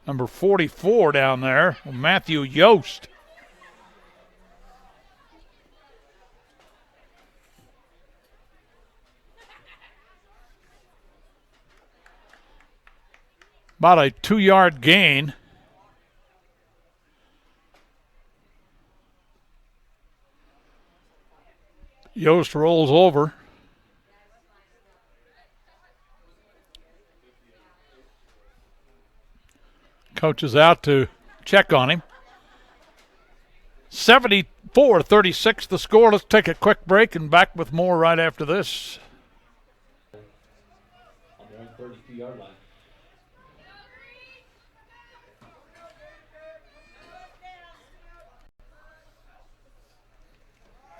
Number 44 down there, Matthew Yost. About a 2-yard gain. Yost rolls over. Coach is out to check on him. 74-36 the score. Let's take a quick break and back with more right after this. On their own 32-yard line.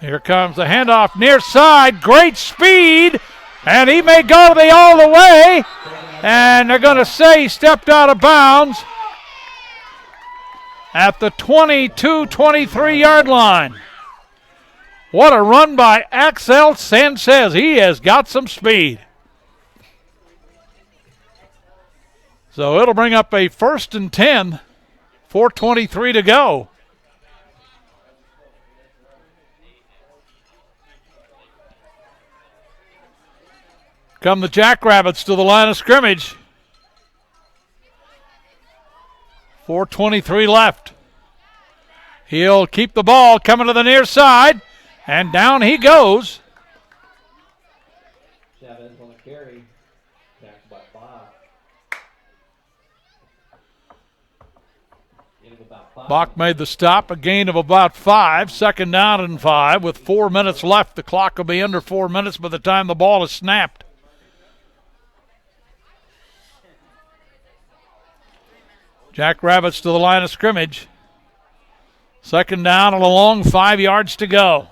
Here comes the handoff near side. Great speed. And he may go all the way. And they're going to say he stepped out of bounds at the 22-23-yard line. What a run by Axel Sanchez. He has got some speed. So it'll bring up a 1st and 10. 4:23 to go. Come the Jackrabbits to the line of scrimmage. 4:23 left. He'll keep the ball coming to the near side, and down he goes. Chavez on the carry. Back by 5. Gain of about 5. Bach made the stop, a gain of about 5. 2nd down and 5 with 4 minutes left. The clock will be under 4 minutes by the time the ball is snapped. Jackrabbits to the line of scrimmage. 2nd down and a long 5 yards to go.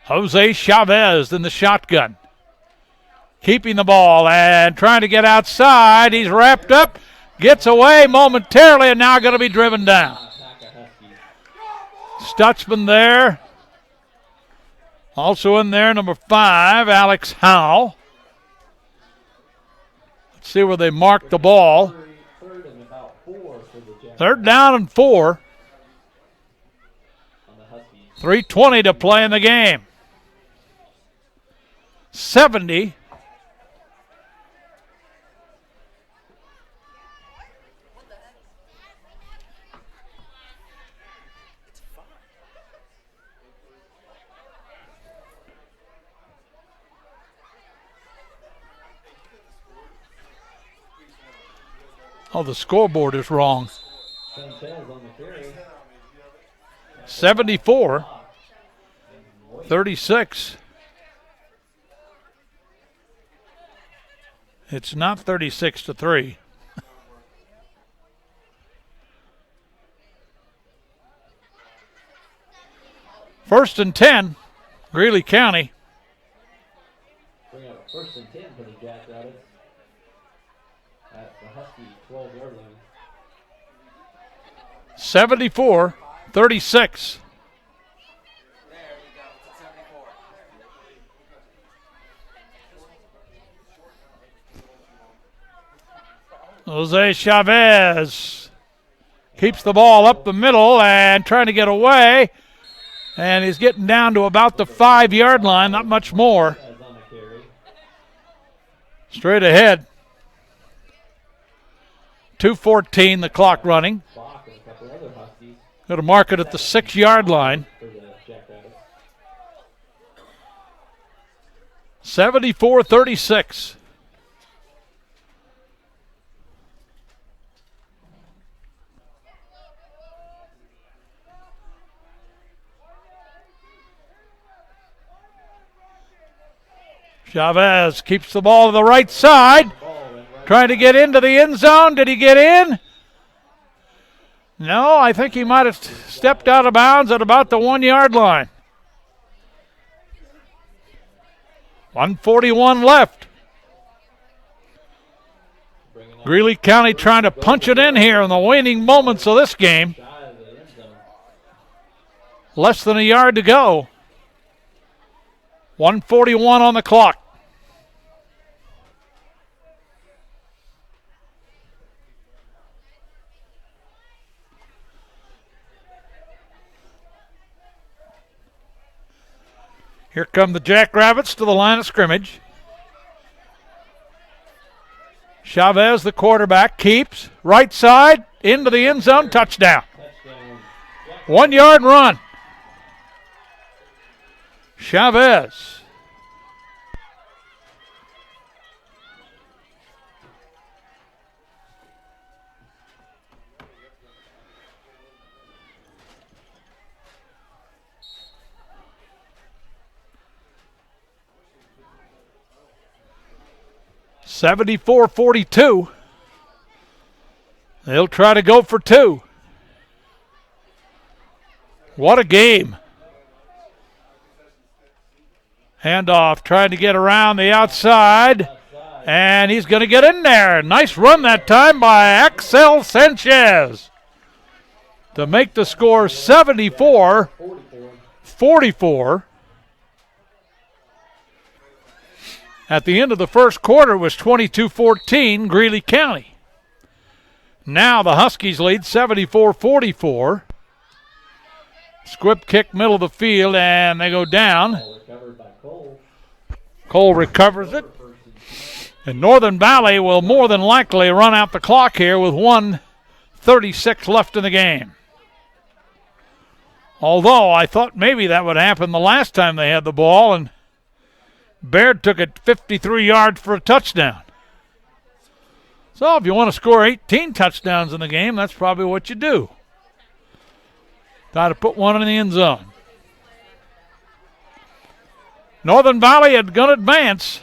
Jose Chavez in the shotgun. Keeping the ball and trying to get outside. He's wrapped up, gets away momentarily, and now going to be driven down. Stutzman there. Also in there, number 5, Alex Howe. Let's see where they mark the ball. 3rd down and 4. 3:20 to play in the game. 70. Oh, the scoreboard is wrong. 74-36. It's not 36-3. First and 10, Greeley County. Bring up 1st and 10 for the Jackrabbits at the Husky 12-yard line. 74-36. Jose Chavez keeps the ball up the middle and trying to get away. And he's getting down to about the 5-yard line, not much more. Straight ahead. 2:14, the clock running. Going to mark it at the 6-yard line. 74-36. Chavez keeps the ball to the right side, trying to get into the end zone. Did he get in? No, I think he might have stepped out of bounds at about the 1-yard line. 1:41 left. Greeley County trying to punch it in here in the waning moments of this game. Less than a yard to go. 1:41 on the clock. Here come the Jackrabbits to the line of scrimmage. Chavez, the quarterback, keeps right side into the end zone, touchdown. 1 yard run. Chavez. (74-42). They'll try to go for two. What a game. Handoff trying to get around the outside. And he's going to get in there. Nice run that time by Axel Sanchez to make the score 74-44. At the end of the first quarter, it was 22-14 Greeley County. Now the Huskies lead 74-44. Squib kick middle of the field, and they go down. Cole recovers it. And Northern Valley will more than likely run out the clock here with 1:36 left in the game. Although I thought maybe that would happen the last time they had the ball, and Baird took it 53 yards for a touchdown. So if you want to score 18 touchdowns in the game, that's probably what you do. Try to put one in the end zone. Northern Valley had going to advance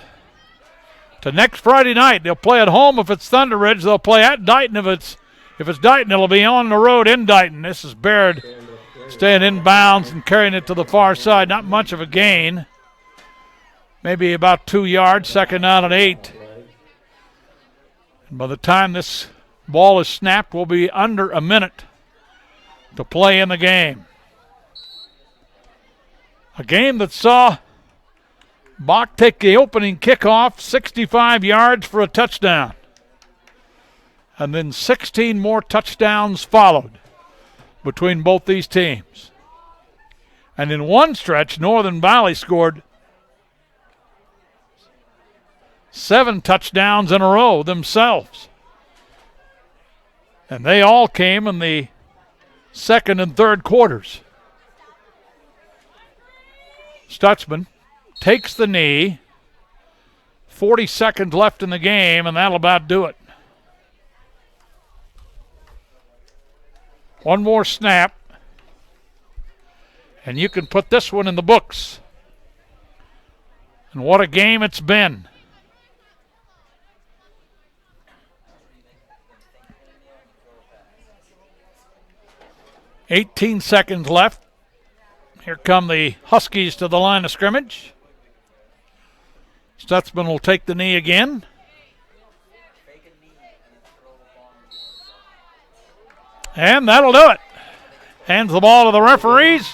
to next Friday night. They'll play at home if it's Thunder Ridge. They'll play at Dighton if it's Dighton. It'll be on the road in Dighton. This is Baird staying inbounds and carrying it to the far side. Not much of a gain. Maybe about 2 yards, second down and 8. And by the time this ball is snapped, we'll be under a minute to play in the game. A game that saw Bach take the opening kickoff, 65 yards for a touchdown. And then 16 more touchdowns followed between both these teams. And in one stretch, Northern Valley scored 7 touchdowns in a row themselves. And they all came in the second and third quarters. Stutzman takes the knee. 40 seconds left in the game, and that'll about do it. One more snap, and you can put this one in the books. And what a game it's been. $18 seconds left. Here come the Huskies to the line of scrimmage. Stutzman will take the knee again. And that'll do it. Hands the ball to the referees.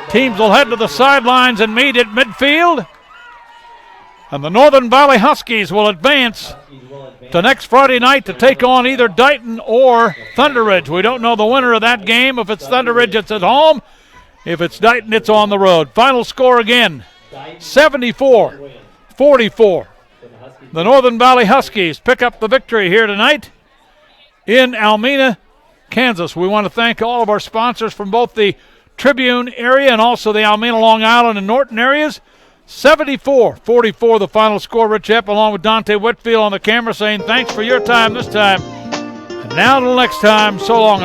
Teams will head to the sidelines and meet at midfield. And the Northern Valley Huskies will advance to next Friday night to take on either Dighton or Thunder Ridge. We don't know the winner of that game. If it's Thunder Ridge, it's at home. If it's Dighton, it's on the road. Final score again, 74-44. The Northern Valley Huskies pick up the victory here tonight in Almena, Kansas. We want to thank all of our sponsors from both the Tribune area and also the Almena, Long Island, and Norton areas. 74-44 the final score. Rich Epp along with Dante Whitfield on the camera saying thanks for your time this time. And now until next time, so long.